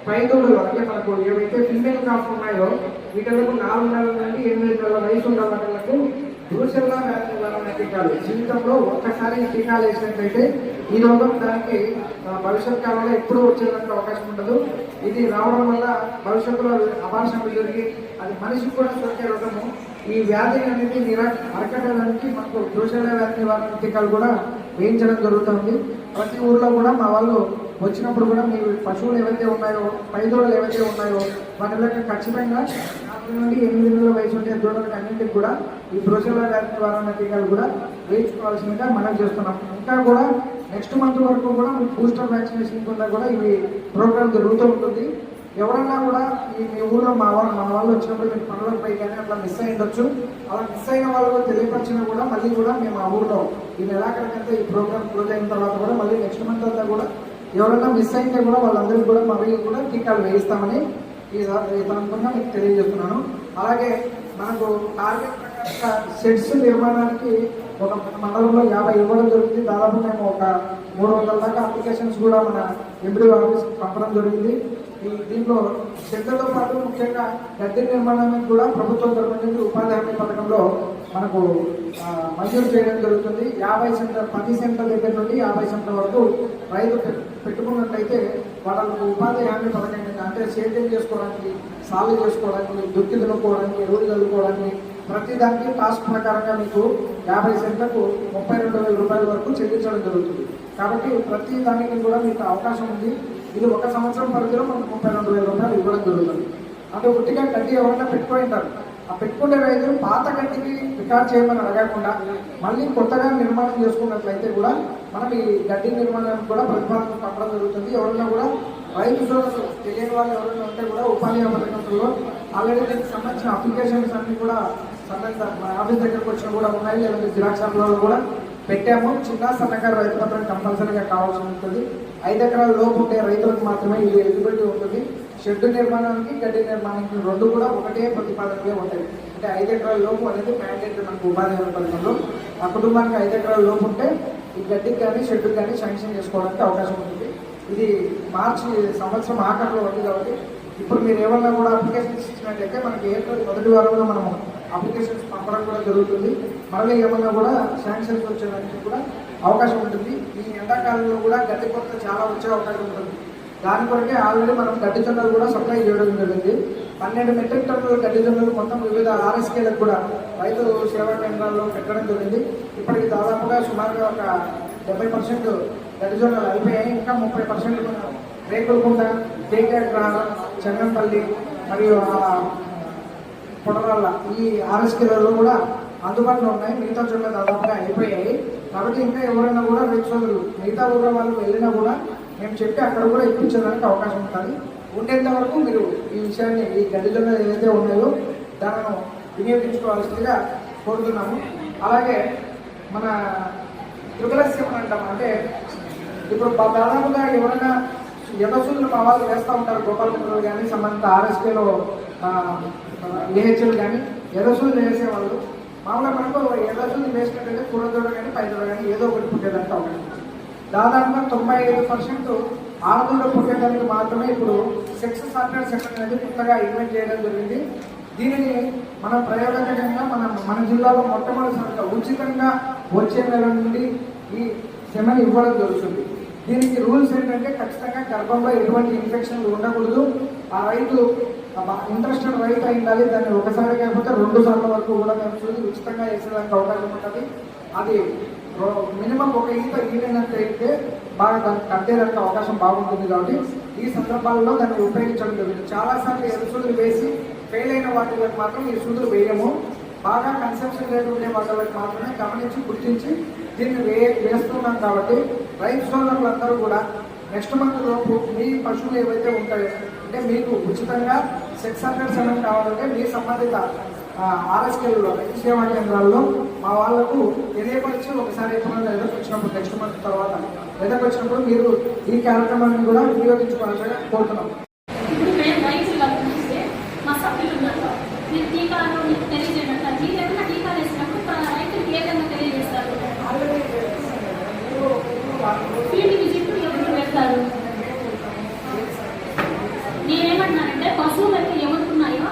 పైదూడలు అంటే మనకు ఏవైతే ఫిమేల్ కాఫ్ ఉన్నాయో వీటిలకు 4 నెలల నుండి 8 నెలల వయసు ఉన్న వాటిలకు రూసెల్లా వ్యాధి నివారణ టీకాలు జీవితంలో ఒక్కసారి ఈ టీకాలు వేసినట్లయితే ఈ రోగం దానికి భవిష్యత్ కాలంలో ఎప్పుడూ వచ్చేందుకు అవకాశం ఉండదు. ఇది రావడం వల్ల భవిష్యత్తులో అబార్షన్లు జరిగి అది మనిషికి కూడా సోకే రోగము. ఈ వ్యాధి అనేది అరకట్టడానికి మనకు రూసెల్లా వ్యాధి నివారణ టీకాలు కూడా వేయించడం జరుగుతుంది. ప్రతి ఊర్లో కూడా మా వాళ్ళు వచ్చినప్పుడు కూడా మీ పశువులు ఏవైతే ఉన్నాయో, పైదూడలు ఏవైతే ఉన్నాయో వాటికి ఖచ్చితంగా 4 నుండి 8 నెలల వయసు ఉండే దూడలకు అన్నింటికి కూడా ఈ రూసెల్లా వ్యాధి నివారణ టీకాలు కూడా వేయించుకోవాల్సిందిగా మనం చేస్తున్నాం. ఇంకా కూడా నెక్స్ట్ మంత్ వరకు కూడా బూస్టర్ వ్యాక్సినేషన్ కింద కూడా ఇవి ప్రోగ్రామ్ జరుగుతూ ఉంటుంది. ఎవరన్నా కూడా మీ ఊళ్ళో మన వాళ్ళు వచ్చినప్పుడు మీకు పనులకు పై కానీ అట్లా మిస్ అయి ఉండొచ్చు. అలా మిస్ అయిన వాళ్ళు తెలియపరిచినా కూడా మళ్ళీ కూడా మేము ఆ ఊళ్ళో ఈ నెలాఖరికంతా ఈ ప్రోగ్రామ్ క్లోజ్ అయిన తర్వాత కూడా మళ్ళీ నెక్స్ట్ మంత్ అంతా కూడా ఎవరన్నా మిస్ అయితే కూడా వాళ్ళందరికీ కూడా మళ్ళీ కూడా టీకాలు వేయిస్తామని ఈ సందర్భంగా మీకు తెలియజేస్తున్నాను. అలాగే మనకు టార్గెట్ ప్రకారంగా సెట్స్ నిర్మాణానికి ఒక మండలంలో 50 ఇవ్వడం జరుగుతుంది. దాదాపు మేము ఒక 300 దాకా అప్లికేషన్స్ కూడా మన ఎంపీ ఆఫీస్కి పంపడం జరిగింది. దీంట్లో షెడ్లతో పాటు ముఖ్యంగా గద్దె నిర్మాణానికి కూడా ప్రభుత్వం తరఫు నుంచి ఉపాధి హామీ పథకంలో మనకు మంజూరు చేయడం జరుగుతుంది. 50 సెంటర్ 10 సెంటర్ దగ్గర నుండి 50 సెంటర్ వరకు రైతు పెట్టుకున్నట్లయితే వాళ్ళకు ఉపాధి హామీ పథకం కింద అంటే సేద్యం చేసుకోవడానికి, సాగు చేసుకోవడానికి, దుక్కి దున్నుకోవడానికి, ఎరువులు చల్లుకోవడానికి ప్రతి దానికి టాస్క్ ప్రకారంగా మీకు 50 సెంట్లకు 32,000 రూపాయల వరకు చెల్లించడం జరుగుతుంది. కాబట్టి ప్రతి దానికి కూడా మీకు అవకాశం ఉంది. ఇది ఒక సంవత్సరం పరిధిలో మనకు 32,000 రూపాయలు ఇవ్వడం జరుగుతుంది. అంటే ఉట్టిగా గడ్డి ఎవరైనా పెట్టుకొని ఉంటారు, ఆ పెట్టుకునే రైతులు పాత గడ్డికి రికార్డ్ చేయమని అడగకుండా మళ్ళీ కొత్తగా నిర్మాణం చేసుకున్నట్లయితే కూడా మనం ఈ గడ్డి నిర్మాణానికి కూడా ప్రతిపాదన పంపడం జరుగుతుంది. ఎవరైనా కూడా రైతు సోదరులు తెలియని వాళ్ళు ఎవరైనా ఉంటే కూడా ఉపాధి పథకంలో ఆల్రెడీ దీనికి సంబంధించిన అప్లికేషన్స్ అన్ని కూడా సంబంధిత మన ఆఫీస్ దగ్గరకు వచ్చినా కూడా ఉన్నాయి, లేదంటే జిరాక్స్ షాప్లలో కూడా పెట్టాము. చిన్న సన్నకారు రైతు పత్రం కంపల్సరీగా కావాల్సి ఉంటుంది. 5 ఎకరాల లోపు ఉండే రైతులకు మాత్రమే ఇది ఎలిజిబిలిటీ ఉంటుంది. షెడ్ నిర్మాణానికి గడ్డి నిర్మాణానికి 2 కూడా ఒకటే ప్రతిపాదనలే ఉంటాయి. అంటే 5 ఎకరాల లోపు అనేది మ్యాండేటరీ మనకు ఉపాధి హామీ పథకంలో. ఆ కుటుంబానికి 5 ఎకరాల లోపు ఉంటే ఈ గడ్డికి కానీ షెడ్కి కానీ శాంక్షన్ చేసుకోవడానికి అవకాశం ఉంటుంది. ఇది మార్చి సంవత్సరం ఆఖరిలో ఉంది కాబట్టి ఇప్పుడు మీరు ఏమన్నా కూడా అప్లికేషన్స్ ఇచ్చినట్లయితే మనకి ఏప్రిల్ 1వ వారంలో మనము అప్లికేషన్స్ పంపడం కూడా జరుగుతుంది. మళ్ళీ ఏమన్నా కూడా శాంక్షన్స్ వచ్చేదానికి కూడా అవకాశం ఉంటుంది. ఈ ఎండాకాలంలో కూడా గడ్డి కొరత చాలా వచ్చే అవకాశం ఉంటుంది. దాని కొరకే ఆల్రెడీ మనం గడ్డి జొన్నలు కూడా సప్లై చేయడం జరిగింది. 12 మెట్రిక్ టన్నుల గడ్డి జొన్నలు మొత్తం వివిధ ఆర్ఎస్కేలకు కూడా రైతు సేవా కేంద్రాల్లో పెట్టడం జరిగింది. ఇప్పటికి దాదాపుగా సుమారుగా ఒక 70% గడ్డి జొన్నలు అయిపోయాయి. ఇంకా 30% రేకులకుంట, కేకేగ్రహ, చెన్నంపల్లి మరియు పొడరాళ్ళ ఈ ఆర్ఎస్కేలలో కూడా అందుబాటులో ఉన్నాయి. మిగతా చోట్ల దాదాపుగా అయిపోయాయి. కాబట్టి ఇంకా ఎవరైనా కూడా రైతు సోదరులు మిగతా ఊళ్ళో వాళ్ళు వెళ్ళినా కూడా మేము చెప్పి అక్కడ కూడా ఇప్పించడానికి అవకాశం ఉంటుంది. ఉండేంత వరకు మీరు ఈ విషయాన్ని ఈ గడ్డి జొన్నలు ఏదైతే ఉన్నాయో దానిని వినియోగించుకోవాల్సిందిగా కోరుతున్నాము. అలాగే మన త్రిపులస్యం అంటాం, అంటే ఇప్పుడు దాదాపుగా ఎవరైనా ఎదసూదులు మా వాళ్ళు వేస్తూ ఉంటారు. గోపాలపురంలో కానీ సంబంధిత ఆర్ఎస్కేలో ఏహెచ్ఎల్ కానీ ఎదసూదులు వేసేవాళ్ళు మామూలుగా మనకు ఎదసూదులు వేసినట్టయితే కూరదోడ కానీ పైదోడ కానీ ఏదో ఒకటి పుట్టేదానికి అవకాశం. దాదాపుగా 95% ఆడదూడ పుట్టేదానికి మాత్రమే ఇప్పుడు సెక్స్ సార్టెడ్ సెకండ్ అనేది కొత్తగా ఇన్వెంట్ చేయడం జరిగింది. దీనిని మనం ప్రయోజనకంగా మన జిల్లాలో మొట్టమొదటిసారిగా ఉచితంగా వచ్చే నెల నుండి ఈ సెమెన్ ఇవ్వడం జరుగుతుంది. దీనికి రూల్స్ ఏంటంటే ఖచ్చితంగా గర్భంలో ఎటువంటి ఇన్ఫెక్షన్లు ఉండకూడదు. ఆ రైతు ఇంట్రెస్టెడ్ రైతు అయి ఉండాలి. దాన్ని ఒకసారి కాకపోతే 2 సార్ల వరకు కూడా మేము చూసి ఉచితంగా వేసేదానికి అవకాశం ఉంటుంది. అది మినిమం ఒక ఈనైతే బాగా దాన్ని కట్టేదానికి అవకాశం బాగుంటుంది. కాబట్టి ఈ సందర్భాల్లో దాన్ని ఉపయోగించడం జరుగుతుంది. చాలాసార్లు ఎరుసూదులు వేసి ఫెయిల్ అయిన వాటికి మాత్రం ఈ సూదులు వేయము. బాగా కన్సెప్షన్ రేట్ ఉండే వాళ్ళకి మాత్రమే గమనించి గుర్తించి దీన్ని వేస్తున్నాం. కాబట్టి రైతు సోదరులందరూ కూడా నెక్స్ట్ మంత్ లోపు మీ పశువులు ఏవైతే ఉంటాయో, అంటే మీకు ఉచితంగా 600 సెమెన్ కావాలంటే మీ సంబంధిత ఆర్ఎస్కేలలో రైతు సేవా కేంద్రాల్లో మా వాళ్లకు తెలియపరిచి ఒకసారి ఎప్పుడైనా ఎదుర్కొచ్చినప్పుడు నెక్స్ట్ మంత్ తర్వాత ఎదుర్కొచ్చినప్పుడు మీరు ఈ కార్యక్రమాన్ని కూడా వినియోగించుకోవాలని కోరుతున్నాం. ఇప్పుడు మేము రైతులు కల్పిస్తే మా సభ్యులు ఉన్నారు, మీరు టీకాలు మీకు తెలియజేయడం మీరు ఏమైనా టీకాలు వేసినప్పుడు రైతులకు ఏ విధంగా తెలియజేస్తారు? ఫీల్డ్ విజిట్ ఎవరు పెడతారు? నేనేమంటున్నానంటే పశువులకి ఎవరున్నాయో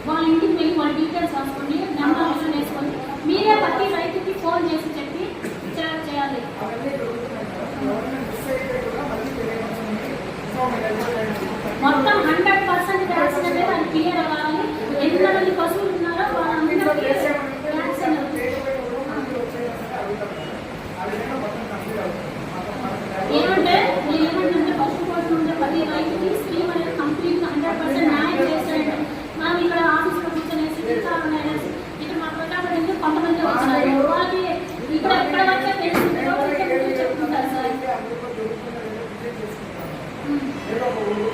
వాళ్ళ ఇంటికి వెళ్ళి వాళ్ళ డీటెయిల్స్ రాసుకొని నెంబర్ విషయం వేసుకొని మీరే ప్రతి రైతుకి ఫోన్ చేసి చెప్పి చేయాలి. మొత్తం 100% వ్యాక్సిన్ అనేది అది క్లియర్ అవ్వాలి. ఎంతమంది పశువులు ఉన్నారో వాళ్ళందరికీ వ్యాక్సిన్. ఏమంటే పశు పోషణ ఉంటే ప్రతి రైతుకి స్కీమ్ అనేది కంప్లీట్ 100% న్యాయం చేస్తారంటే మనం ఇక్కడ ఆఫీస్లో కూర్చొనేసి ఇక్కడ మా ప్రజాపతి కొంతమంది వచ్చినారు, వాళ్ళకి ఇక్కడ ఎక్కడ వరకే తెలిసిందో చెప్పుకుంటారు సార్.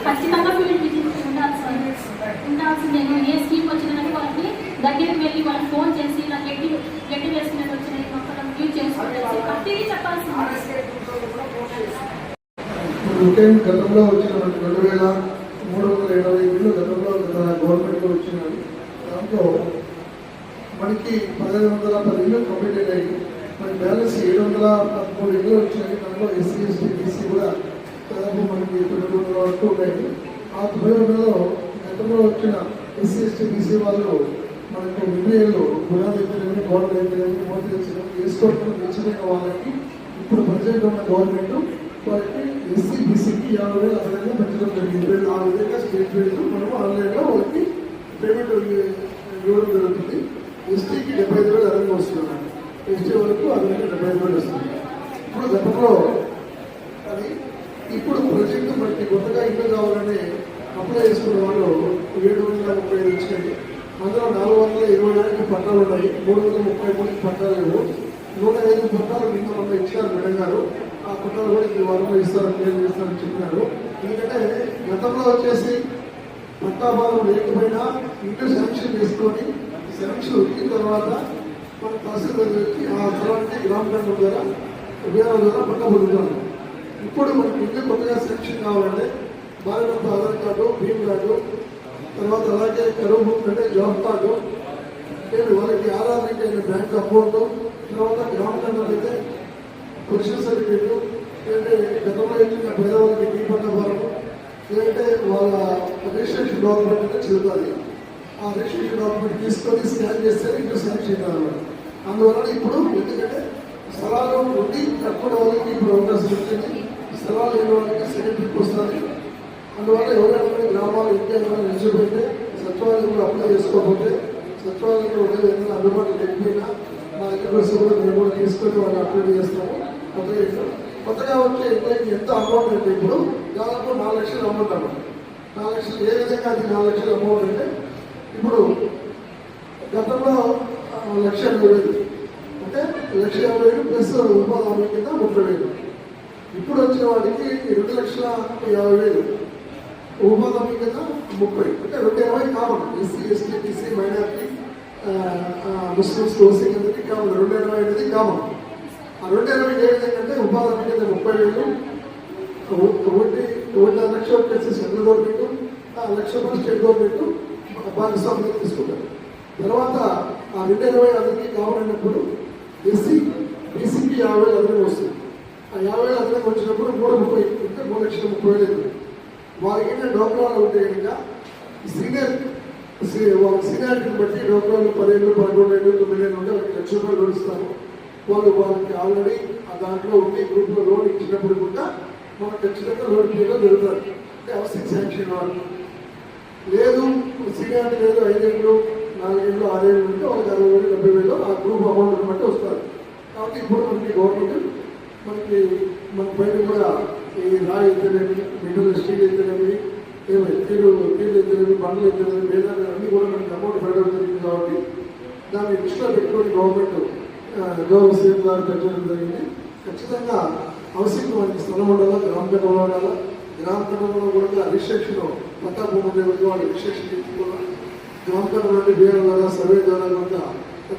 ఖచ్చితంగా ఫీల్డ్ విజిట్ ఉండాలి సార్, ఉండాల్సిందే. ఏ స్కీమ్ వచ్చిందని వాళ్ళకి దగ్గరికి వెళ్ళి వాళ్ళకి ఫోన్ చేసి ఇలా గడ్డి వేసుకునేది వచ్చినాయి మొత్తం యూజ్ చేసుకోవాలి ప్రతిదీ చెప్పాల్సింది. గతంలో వచ్చిన 2,370 ఇళ్ళు గతంలో గవర్నమెంట్లో వచ్చినాయి. దాంట్లో మనకి 1,510 ఇళ్ళు కంప్లీట్ అయ్యాయి. మనకి బ్యాలెన్స్ 713 ఇళ్ళు వచ్చినాయి. దాంట్లో ఎస్సీ ఎస్టీ బీసీ కూడా దాదాపు మనకి 900 వరకు ఉన్నాయి. ఆ 900లో గతంలో వచ్చిన ఎస్సీ ఎస్టీ బీసీ వాళ్ళు మనకు వినియోగంలో గుణాలు అయితేనేమి గోడలు అయితేనేమి మోదీ వేసుకోవడం తెచ్చిన వాళ్ళకి ఇప్పుడు ప్రజెంట్ ఉన్న గవర్నమెంట్ వాళ్ళకి ఎస్సీ బీసీకి 50,000 అదనంగా పెంచడం జరిగింది. ఆ విధంగా స్టేట్ వైజ్ మనం ఆన్లైన్లో వాళ్ళకి పేమెంట్ ఇవ్వడం జరుగుతుంది. ఎస్టీకి 75,000 అదనంగా వస్తున్నాం. ఎస్టీ వరకు అదనంగా 75,000 వస్తుంది. ఇప్పుడు గతంలో అది ఇప్పుడు ప్రజెంట్ మనకి కొత్తగా ఇల్లు కావాలని అప్లై చేసుకున్న వాళ్ళు 735 వచ్చినాయి. అందులో 429 పట్టాలు ఉన్నాయి, 333 పట్టాలు లేవు. 105 పట్టాలు నిన్న మొన్న ఇచ్చారు మేడం గారు. ఆ పట్టాలు కూడా ఈ వారంలో ఇస్తారని క్లియర్ చేస్తారని చెప్పినారు. ఎందుకంటే గతంలో వచ్చేసి పట్టాభారం లేకపోయినా ఇల్లు శాంక్షన్ చేసుకొని శాంక్షన్ వచ్చిన తర్వాత మన తహసీల్దార్ వచ్చి ఆ స్థలాన్ని గ్రామ పంచాయతీ ద్వారా విఆర్ఓ ద్వారా పట్టా పొందుతారు. ఇప్పుడు మనకి ఇల్లు కొత్తగా శాంక్షన్ కావాలంటే బాలినంత ఆధార్ కార్డు, భీమ్ కార్డు, తర్వాత అలాగే కరువు బుక్ అంటే జాబ్ కార్డు, వాళ్ళకి ఆధార్ లింక్ అయిన బ్యాంక్ అకౌంట్, తర్వాత గ్రామ పంచాయతీ అయితే పొజిషన్ సర్టిఫికేట్, లేదంటే గతంలో ఇచ్చిన పేదవాళ్ళకి టీ పట్టాభారం, లేదంటే వాళ్ళ రిజిస్ట్రేషన్ డాక్యుమెంట్ అయితే చెబుతుంది. ఆ రిజిస్ట్రేషన్ డాక్యుమెంట్ తీసుకొని స్కాన్ చేస్తే ఇంటూ శాంక్షన్ కావాలి. అందువల్ల ఇప్పుడు ఎందుకంటే స్థలాలు ఉండి తక్కువ వాళ్ళకి ఇప్పుడు అవకాశం వచ్చింది, స్థలాలు లేని వాళ్ళకి సెకండ్ ట్రిప్ వస్తుంది. అందువల్ల ఎవరైనా గ్రామాలు ఇంకా ఏమైనా నిలిచిపోతే సచివాలయంలో అప్లై చేసుకోకపోతే సచివాలయంలో ఉండేది ఏదైనా అందుబాటులో లేకపోయినా మా దగ్గర కూడా మేము కూడా తీసుకొని వాళ్ళు అప్లై చేస్తాము. కొత్తగా వచ్చే ఎంత అమౌంట్ అంటే ఇప్పుడు దాదాపు 4 లక్షల అమౌంట్ అన్నమాట. 4 లక్షలు ఏ విధంగా అది 4 లక్షల అమౌంట్ అంటే ఇప్పుడు గతంలో 1,50,000 అంటే 1,50,000 ప్లస్ ఉపాధి హామీ కింద 30,000. ఇప్పుడు వచ్చిన వాటికి 2,50,000 ఉపాధి హామీ కింద 30, అంటే 220 common. SC, ST, BC, minority, Muslims, OC కిందకి కామన్. 220 అనేది కామన్. ఆ 220 ఏ విధంగా అంటే ఉపాధి హామీ కింద 30,000, 1 లక్ష వచ్చేసి సెంట్రల్ గవర్నమెంట్, 1 లక్ష స్టేట్ గవర్నమెంట్ భాగస్వామ్యం తీసుకుంటారు. తర్వాత ఆ 220 అందరికీ కావాలన్నప్పుడు ఎస్సీ, బీసీకి 50,000 అదనంగా వస్తుంది. ఆ 50,000 అదనంగా వచ్చినప్పుడు 330 అంటే 3,30,000. వాళ్ళకి ఏంటంటే డోక్రాలు ఉంటే కనుక వాళ్ళ సీనియారిటీని బట్టి డోక్రాలు 10 ఏళ్ళు, 11 ఏళ్ళు, 9 ఏళ్ళు ఉంటే వాళ్ళకి ₹1,00,000 ఇస్తారు. వాళ్ళకి ఆల్రెడీ ఆ దాంట్లో ఉండి గ్రూప్లో లోన్ ఇచ్చినప్పుడు కూడా మనకు ఖచ్చితంగా లోన్ క్లియర్గా జరుగుతుంది. అంటే హౌసింగ్ శాంక్షన్ వాళ్ళు లేదు, సీనియారిటీ లేదు, 5 ఏళ్ళు, 4 ఏళ్ళు, 6 ఏళ్ళు ఉంటే వాళ్ళకి 60,000, 70,000 ఆ గ్రూప్ అమౌంట్ బట్టి వస్తారు. కాబట్టి ఇప్పుడు మనకి గవర్నమెంట్ మన పైన కూడా ఈ రాయి అయితేనేమి, మిడిల్ స్టీల్ అయితేనేమి, తీరు అయితేనేమి, బండ్లు అయితేనేమి, వేదాలు అన్నీ కూడా మనకి అమౌంట్ పెట్టడం జరిగింది. కాబట్టి దాన్ని దృష్టిలో పెట్టుకొని గవర్నమెంట్ గౌరవ సీఎం గారు పెట్టడం జరిగింది. ఖచ్చితంగా హౌసింగ్ మనకి స్థలం ఉండాలా, గ్రామ కట్టడంలో ఉండాలా. గ్రామ కట్టడంలో కూడా రిజిస్ట్రేషన్ పట్టా భూములు వాళ్ళు రిజిస్ట్రేషన్ తీసుకోవాలి. గ్రామ కట్టడం నుండి బిఆర్ ద్వారా సర్వే ద్వారా కూడా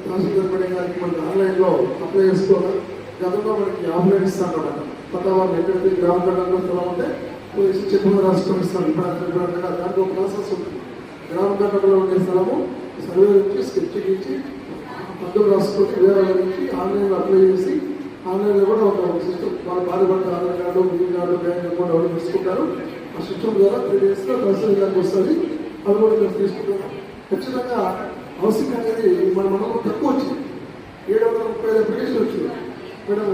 తహసీల్దార్ మేడం గారికి మనకి ఆన్లైన్లో అప్లై చేసుకోవాలి. గతంలో మనకి ఆఫ్లైన్ ఇస్తాను అన్నమాట. పట్టా వాళ్ళు ఎక్కడైతే గ్రామ కట్టడంలో స్థలం ఉంటే చెప్పిన రాష్ట్రం ఇస్తాను. ఇప్పుడు దాంట్లో ప్రాసెస్ ఉంటుంది. గ్రామ కట్టడంలో ఉండే స్థలము సర్వే నుంచి స్కెచ్ ఇచ్చి పద్ధతులు రాసుకొని వేరే నుంచి ఆన్లైన్లో అప్లై చేసి ఆన్లైన్లో కూడా ఒక సిస్టమ్ వాళ్ళ బాధపడ్డ Aadhaar card, bill card, bank account ఎవరు తీసుకుంటారు. ఆ సిస్టమ్ ద్వారా 3 డేస్లో తహసీల్ గారికి వస్తుంది. అది కూడా మేము తీసుకుంటాం. ఖచ్చితంగా హౌసింగ్ అనేది మనం తక్కువ వచ్చింది. 730 అప్లికేషన్ వచ్చింది. మేడం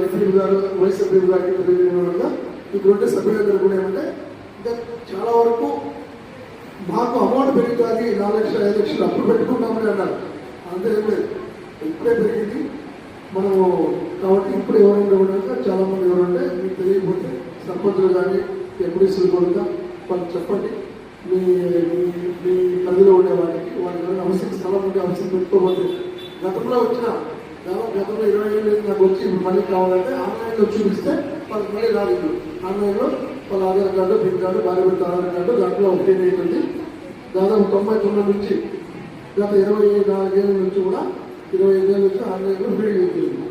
ఎంపీ గారు, వైస్ ఎంపీ గారికి ఇప్పుడు ఉంటే సభ్యులందరూ కూడా ఏమంటే ఇంకా చాలా వరకు మాకు అమౌంట్ పెరుగుతుంది, 4 లక్షలు 5 లక్షలు అప్పుడు పెట్టుకుంటామని అన్నారు. అంతే ఏం లేదు, ఇప్పుడే పెరిగింది మనము. కాబట్టి ఇప్పుడు ఎవరైనా కూడా చాలా మంది ఎవరంటే మీకు తెలియకపోతే సర్పంచులు కానీ ఎంపీసీలు కూడా వాళ్ళు చెప్పండి. మీ పరిధిలో ఉండే వాళ్ళకి వాళ్ళకి హౌసింగ్ స్థలం ఉంటే హౌసింగ్ పెట్టుకోబోతే గతంలో వచ్చిన గతంలో 20 ఏళ్ళు నాకు వచ్చి ఇప్పుడు మళ్ళీ కావాలంటే ఆన్లైన్లో చూపిస్తే వాళ్ళకి మళ్ళీ రాలేదు. ఆన్లైన్లో వాళ్ళ ఆధార్ కార్డు, బిల్ కార్డు, భార్య బిడ్డ ఆధార్ కార్డు దాంట్లో ఒకటే అవుతుంది. దాదాపు 99 నుంచి గత 24 ఏళ్ళ నుంచి కూడా 25 ఏళ్ళ నుంచి ఆన్లైన్లో ఫీల్డ్ అవుతుంది.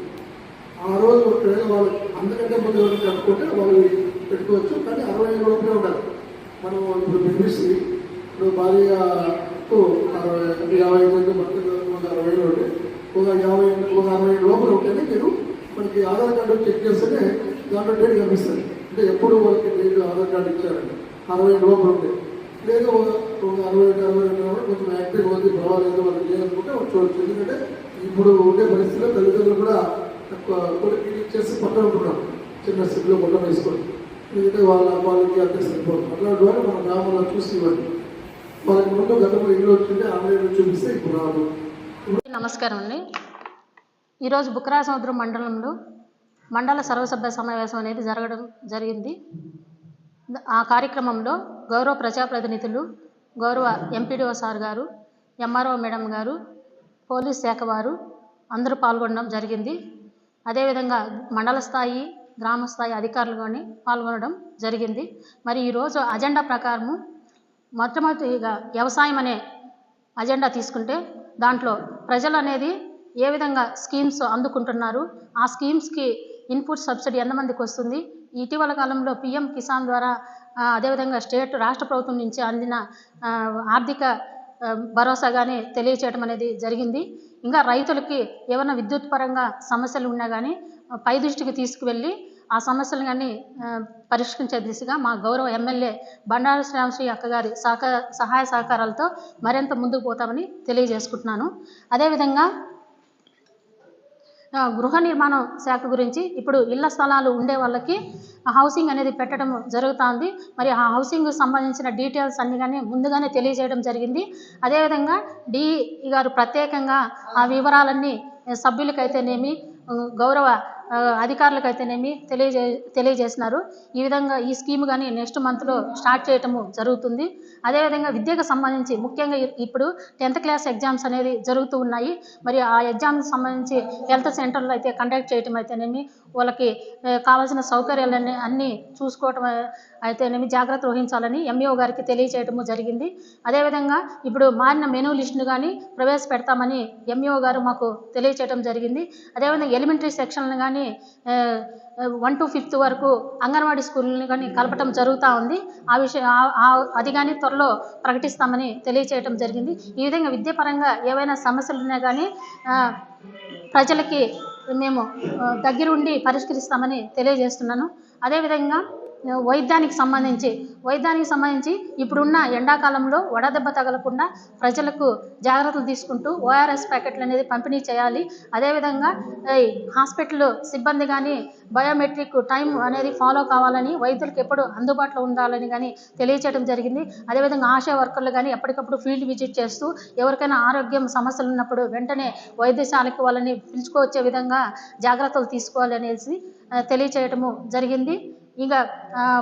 ఆ రోజు ఒకవేళ వాళ్ళు అంతకంటే ముందు ఎవరు కట్టుకుంటే వాళ్ళు పెట్టుకోవచ్చు. కానీ 60 ఏళ్ళ లోపలే ఉండాలి. మనం ఇప్పుడు బెనిఫిషరీ ఇప్పుడు భార్యకు 55 ఏళ్ళు, భర్త 60 ఏళ్ళు ఉంటే ఒక 60 ఏళ్ళ లోపల ఉంటేనే మీరు మనకి ఆధార్ కార్డు చెక్ చేస్తేనే దాంట్లో డేట్ కనిపిస్తుంది. అంటే ఎప్పుడు వాళ్ళకి డేట్ ఆధార్ కార్డు ఇచ్చారండి 60 ఏళ్ళ లోపల ఉంటే. లేదు ఒక 60 కొంచెం యాక్టివ్ అవుతుంది, పర్వాలేదు వాళ్ళకి లేదనుకుంటే చూడవచ్చు. ఎందుకంటే ఇప్పుడు ఉండే పరిస్థితిలో తల్లిదండ్రులు కూడా కొడుకు ఇచ్చేసి పక్కన ఉంటున్నాం, చిన్న స్థితిలో పక్కన వేసుకోండి. ఎందుకంటే వాళ్ళకి అంటే సరిపోతుంది. అట్లాంటి వాళ్ళు మన గ్రామంలో చూసి ఇవ్వండి. వాళ్ళకి ముందు గతంలో ఇల్లు వచ్చింటే ఆన్లైన్లో చూపిస్తే ఇప్పుడు రాదు. నమస్కారం అండి. ఈరోజు బుక్కరాయసముద్రం మండలంలో మండల సర్వసభ్య సమావేశం అనేది జరిగింది. ఆ కార్యక్రమంలో గౌరవ ప్రజాప్రతినిధులు, గౌరవ ఎంపీడీఓ సార్ గారు, ఎంఆర్ఓ మేడం గారు, పోలీస్ శాఖ వారు అందరూ పాల్గొనడం జరిగింది. అదేవిధంగా మండల స్థాయి, గ్రామ స్థాయి అధికారులు కానీ పాల్గొనడం జరిగింది. మరి ఈరోజు అజెండా ప్రకారము మొట్టమొదటిగా వ్యవసాయం అనే అజెండా తీసుకుంటే దాంట్లో ప్రజలు అనేది ఏ విధంగా స్కీమ్స్ అందుకుంటున్నారు, ఆ స్కీమ్స్కి ఇన్పుట్ సబ్సిడీ ఎంతమందికి వస్తుంది, ఇటీవల కాలంలో పిఎం కిసాన్ ద్వారా అదేవిధంగా రాష్ట్ర ప్రభుత్వం నుంచి అందిన ఆర్థిక భరోసా కానీ తెలియచేయడం అనేది జరిగింది. ఇంకా రైతులకి ఏమైనా విద్యుత్ పరంగా సమస్యలు ఉన్నా కానీ పై దృష్టికి తీసుకువెళ్ళి ఆ సమస్యలు కానీ పరిష్కరించే దిశగా మా గౌరవ ఎమ్మెల్యే బండారు శ్రావణశ్రీ అక్కగారి సహాయ సహకారాలతో మరింత ముందుకు పోతామని తెలియజేసుకుంటున్నాను. అదేవిధంగా గృహ నిర్మాణ శాఖ గురించి ఇప్పుడు ఇళ్ల స్థలాలు ఉండే వాళ్ళకి హౌసింగ్ అనేది పెట్టడం జరుగుతుంది. మరి ఆ హౌసింగ్ సంబంధించిన డీటెయిల్స్ అన్ని కానీ ముందుగానే తెలియజేయడం జరిగింది. అదేవిధంగా డిఈ గారు ప్రత్యేకంగా ఆ వివరాలన్నీ సభ్యులకైతేనేమి గౌరవ అధికారులకైతేనేమి తెలియజేసినారు. ఈ విధంగా ఈ స్కీమ్ కానీ నెక్స్ట్ మంత్లో స్టార్ట్ చేయటము జరుగుతుంది. అదేవిధంగా విద్యకు సంబంధించి ముఖ్యంగా ఇప్పుడు 10th క్లాస్ ఎగ్జామ్స్ అనేది జరుగుతూ ఉన్నాయి. మరి ఆ ఎగ్జామ్కి సంబంధించి హెల్త్ సెంటర్లో అయితే కండక్ట్ చేయటం అయితేనేమి, వాళ్ళకి కావాల్సిన సౌకర్యాలన్నీ అన్నీ చూసుకోవటం అయితేనేమి జాగ్రత్త వహించాలని ఎంఈఓ గారికి తెలియజేయటము జరిగింది. అదేవిధంగా ఇప్పుడు మారిన మెనూ లిస్టును కానీ ప్రవేశపెడతామని ఎంఈఓ గారు మాకు తెలియజేయటం జరిగింది. అదేవిధంగా ఎలిమెంటరీ సెక్షన్లను కానీ 1 to 5th వరకు అంగన్వాడీ స్కూల్ని కానీ కలపటం జరుగుతూ ఉంది. ఆ విషయం అది కానీ త్వరలో ప్రకటిస్తామని తెలియచేయటం జరిగింది. ఈ విధంగా విద్యాపరంగా ఏవైనా సమస్యలు ఉన్నా కానీ ప్రజలకి మేము దగ్గరుండి పరిష్కరిస్తామని తెలియజేస్తున్నాను. అదేవిధంగా వైద్యానికి సంబంధించి ఇప్పుడున్న ఎండాకాలంలో వడదెబ్బ తగలకుండా ప్రజలకు జాగ్రత్తలు తీసుకుంటూ ఓఆర్ఎస్ ప్యాకెట్లు అనేది పంపిణీ చేయాలి. అదేవిధంగా హాస్పిటల్ సిబ్బంది కానీ బయోమెట్రిక్ టైం అనేది ఫాలో కావాలని, వైద్యులకు ఎప్పుడు అందుబాటులో ఉండాలని కానీ తెలియచేయడం జరిగింది. అదేవిధంగా ఆశా వర్కర్లు కానీ ఎప్పటికప్పుడు ఫీల్డ్ విజిట్ చేస్తూ ఎవరికైనా ఆరోగ్యం సమస్యలు ఉన్నప్పుడు వెంటనే వైద్యశాలకు వాళ్ళని పిలుచుకోవచ్చే విధంగా జాగ్రత్తలు తీసుకోవాలి అనేసి తెలియచేయటము జరిగింది. ఇంకా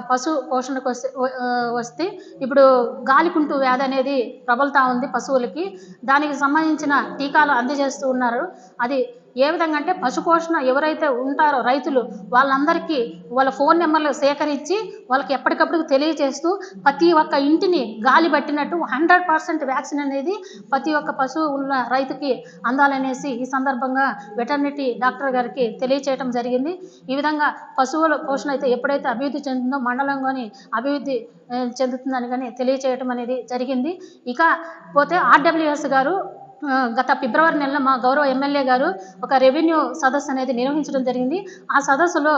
పశు పోషణకు వస్తే ఇప్పుడు గాలికుంటు వ్యాధి అనేది ప్రబలుతూ ఉంది పశువులకి. దానికి సంబంధించిన టీకాలు అందజేస్తూ ఉన్నారు. అది ఏ విధంగా అంటే పశుపోషణ ఎవరైతే ఉంటారో రైతులు వాళ్ళందరికీ వాళ్ళ ఫోన్ నెంబర్లు సేకరించి వాళ్ళకి ఎప్పటికప్పుడు తెలియజేస్తూ ప్రతి ఒక్క ఇంటిని గాలి పట్టినట్టు 100% వ్యాక్సిన్ అనేది ప్రతి ఒక్క పశువు ఉన్న రైతుకి అందాలనేసి ఈ సందర్భంగా వెటర్నరీ డాక్టర్ గారికి తెలియచేయడం జరిగింది. ఈ విధంగా పశువుల పోషణ అయితే ఎప్పుడైతే అభివృద్ధి చెందుతుందో మండలంలోని అభివృద్ధి చెందుతుందని కానీ తెలియచేయటం అనేది జరిగింది. ఇక పోతే ఆర్డబ్ల్యూఎస్ గారు గత ఫిబ్రవరి నెలలో మా గౌరవ ఎమ్మెల్యే గారు ఒక రెవెన్యూ సదస్సు అనేది నిర్వహించడం జరిగింది. ఆ సదస్సులో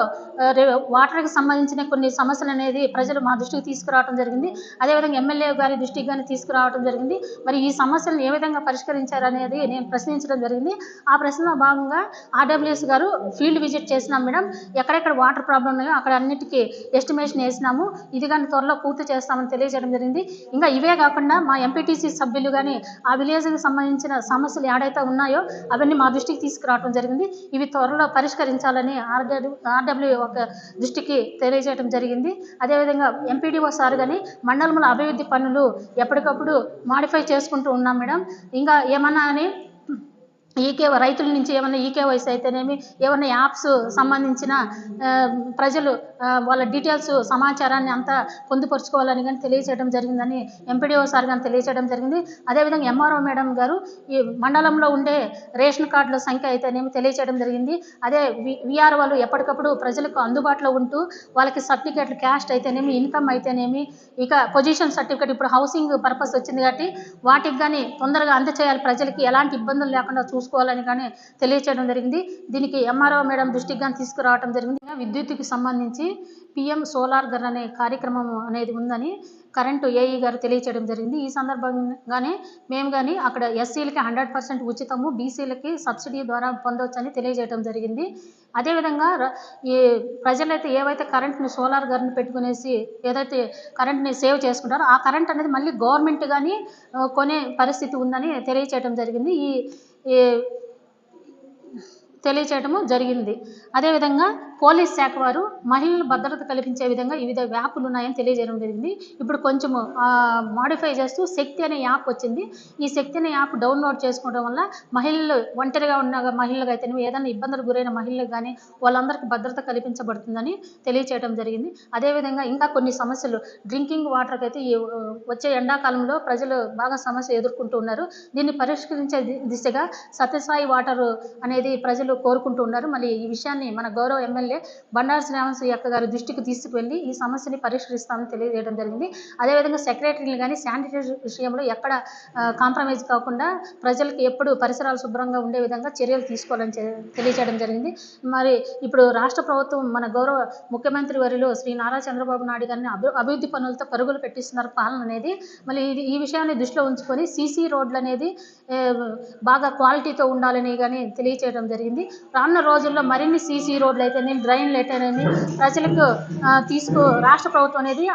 వాటర్కి సంబంధించిన కొన్ని సమస్యలు అనేది ప్రజలు మా దృష్టికి తీసుకురావడం జరిగింది. అదేవిధంగా ఎమ్మెల్యే గారి దృష్టికి కానీ తీసుకురావడం జరిగింది. మరి ఈ సమస్యలను ఏ విధంగా పరిష్కరించారనేది నేను ప్రశ్నించడం జరిగింది. ఆ ప్రశ్నలో భాగంగా ఆర్డబ్ల్యూఎస్ గారు ఫీల్డ్ విజిట్ చేసినాం మేడం, ఎక్కడెక్కడ వాటర్ ప్రాబ్లం ఉన్నాయో అక్కడ అన్నిటికీ ఎస్టిమేషన్ వేసినాము, ఇది కానీ త్వరలో పూర్తి చేస్తామని తెలియజేయడం జరిగింది. ఇంకా ఇవే కాకుండా మా ఎంపీటీసీ సభ్యులు కానీ ఆ విలేజ్కి సంబంధించిన సమస్యలు ఏడైతే ఉన్నాయో అవన్నీ మా దృష్టికి తీసుకురావడం జరిగింది. ఇవి త్వరలో పరిష్కరించాలని ఆర్డబ్ల్యూ ఒక దృష్టికి తెలియజేయడం జరిగింది. అదేవిధంగా ఎంపీడీఓ సార్ కానీ మండలంలో అభివృద్ధి పనులు ఎప్పటికప్పుడు మాడిఫై చేసుకుంటూ ఉన్నాం మేడం. ఇంకా ఏమన్నా అని రైతుల నుంచి ఏమైనా ఈకేవైసీ అయితేనేమి, ఏమైనా యాప్స్ సంబంధించిన ప్రజలు వాళ్ళ డీటెయిల్స్ సమాచారాన్ని అంతా పొందుపరుచుకోవాలని కానీ తెలియజేయడం జరిగిందని ఎంపీడీఓ సార్ కానీ తెలియజేయడం జరిగింది. అదేవిధంగా ఎంఆర్ఓ మేడం గారు ఈ మండలంలో ఉండే రేషన్ కార్డుల సంఖ్య అయితేనేమి తెలియజేయడం జరిగింది. అదే విఆర్ఓలు ఎప్పటికప్పుడు ప్రజలకు అందుబాటులో ఉంటూ వాళ్ళకి సర్టిఫికేట్లు క్యాస్ట్ అయితేనేమి, ఇన్కమ్ అయితేనేమి, ఇక పొజిషన్ సర్టిఫికేట్ ఇప్పుడు హౌసింగ్ పర్పస్ వచ్చింది కాబట్టి వాటికి కానీ తొందరగా అందచేయాలి, ప్రజలకి ఎలాంటి ఇబ్బందులు లేకుండా చూసుకోవాలని కానీ తెలియచేయడం జరిగింది. దీనికి ఎంఆర్ఓ మేడం దృష్టికి కానీ తీసుకురావడం జరిగింది. విద్యుత్తుకి సంబంధించి పిఎం సోలార్ గర్ అనే కార్యక్రమం అనేది ఉందని కరెంటు ఏఈ గారు తెలియచేయడం జరిగింది. ఈ సందర్భంగానే మేము కానీ అక్కడ ఎస్సీలకి 100% ఉచితము, బీసీలకి సబ్సిడీ ద్వారా పొందవచ్చని తెలియజేయడం జరిగింది. అదేవిధంగా ఈ ప్రజలైతే ఏవైతే కరెంట్ని సోలార్ గర్ని పెట్టుకునేసి ఏదైతే కరెంట్ని సేవ్ చేసుకుంటారో ఆ కరెంట్ అనేది మళ్ళీ గవర్నమెంట్ కానీ కొనే పరిస్థితి ఉందని తెలియచేయడం జరిగింది. తెలియచేయటము జరిగింది. అదేవిధంగా పోలీస్ శాఖ వారు మహిళల భద్రత కల్పించే విధంగా వివిధ యాప్లు ఉన్నాయని తెలియజేయడం జరిగింది. ఇప్పుడు కొంచెం మాడిఫై చేస్తూ శక్తి అనే యాప్ వచ్చింది. ఈ శక్తి అనే యాప్ డౌన్లోడ్ చేసుకోవడం వల్ల మహిళలు ఒంటరిగా ఉన్న మహిళలకు అయితే ఏదైనా ఇబ్బందులకు గురైన మహిళలకు కానీ వాళ్ళందరికీ భద్రత కల్పించబడుతుందని తెలియచేయడం జరిగింది. అదేవిధంగా ఇంకా కొన్ని సమస్యలు డ్రింకింగ్ వాటర్కి అయితే ఈ వచ్చే ఎండాకాలంలో ప్రజలు బాగా సమస్య ఎదుర్కొంటూ ఉన్నారు. దీన్ని పరిష్కరించే దిశగా సత్యసాయి వాటర్ అనేది ప్రజలు కోరుకుంటూ ఉన్నారు. మళ్ళీ ఈ విషయాన్ని మన గౌరవ ఎమ్మెల్యే బండారు శ్రావణశ్రీ అక్క గారి దృష్టికి తీసుకువెళ్ళి ఈ సమస్యని పరిష్కరిస్తామని తెలియజేయడం జరిగింది. అదేవిధంగా సెక్రటరీలు కానీ శానిటైజేషన్ విషయంలో ఎక్కడ కాంప్రమైజ్ కాకుండా ప్రజలకు ఎప్పుడు పరిసరాలు శుభ్రంగా ఉండే విధంగా చర్యలు తీసుకోవాలని తెలియజేయడం జరిగింది. మరి ఇప్పుడు రాష్ట్ర ప్రభుత్వం మన గౌరవ ముఖ్యమంత్రి వర్యులు శ్రీ నారా చంద్రబాబు నాయుడు గారిని అభివృద్ధి పనులతో పరుగులు పెట్టిస్తున్నారు పాలన అనేది. మళ్ళీ ఈ విషయాన్ని దృష్టిలో ఉంచుకొని సీసీ రోడ్లు అనేది బాగా క్వాలిటీతో ఉండాలని కానీ తెలియజేయడం జరిగింది. రానున్న రోజుల్లో మరిన్ని సీసీ రోడ్లు అయితేనే డ్రైన్లు అయితేనేమి ప్రజలకు రాష్ట్ర ప్రభుత్వం అనేది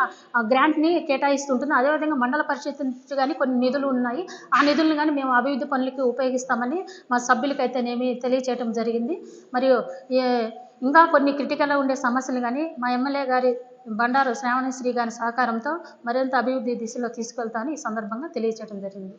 గ్రాంట్ని కేటాయిస్తుంటుంది. అదేవిధంగా మండల పరిషత్ నుంచి కానీ కొన్ని నిధులు ఉన్నాయి. ఆ నిధులను కానీ మేము అభివృద్ధి పనులకి ఉపయోగిస్తామని మా సభ్యులకైతేనేమి తెలియజేయడం జరిగింది. మరియు ఇంకా కొన్ని క్రిటికల్గా ఉండే సమస్యలు కానీ మా ఎమ్మెల్యే గారి బండారు శ్రావణశ్రీ గారి సహకారంతో మరింత అభివృద్ధి దిశలో తీసుకెళ్తామని ఈ సందర్భంగా తెలియజేయడం జరిగింది.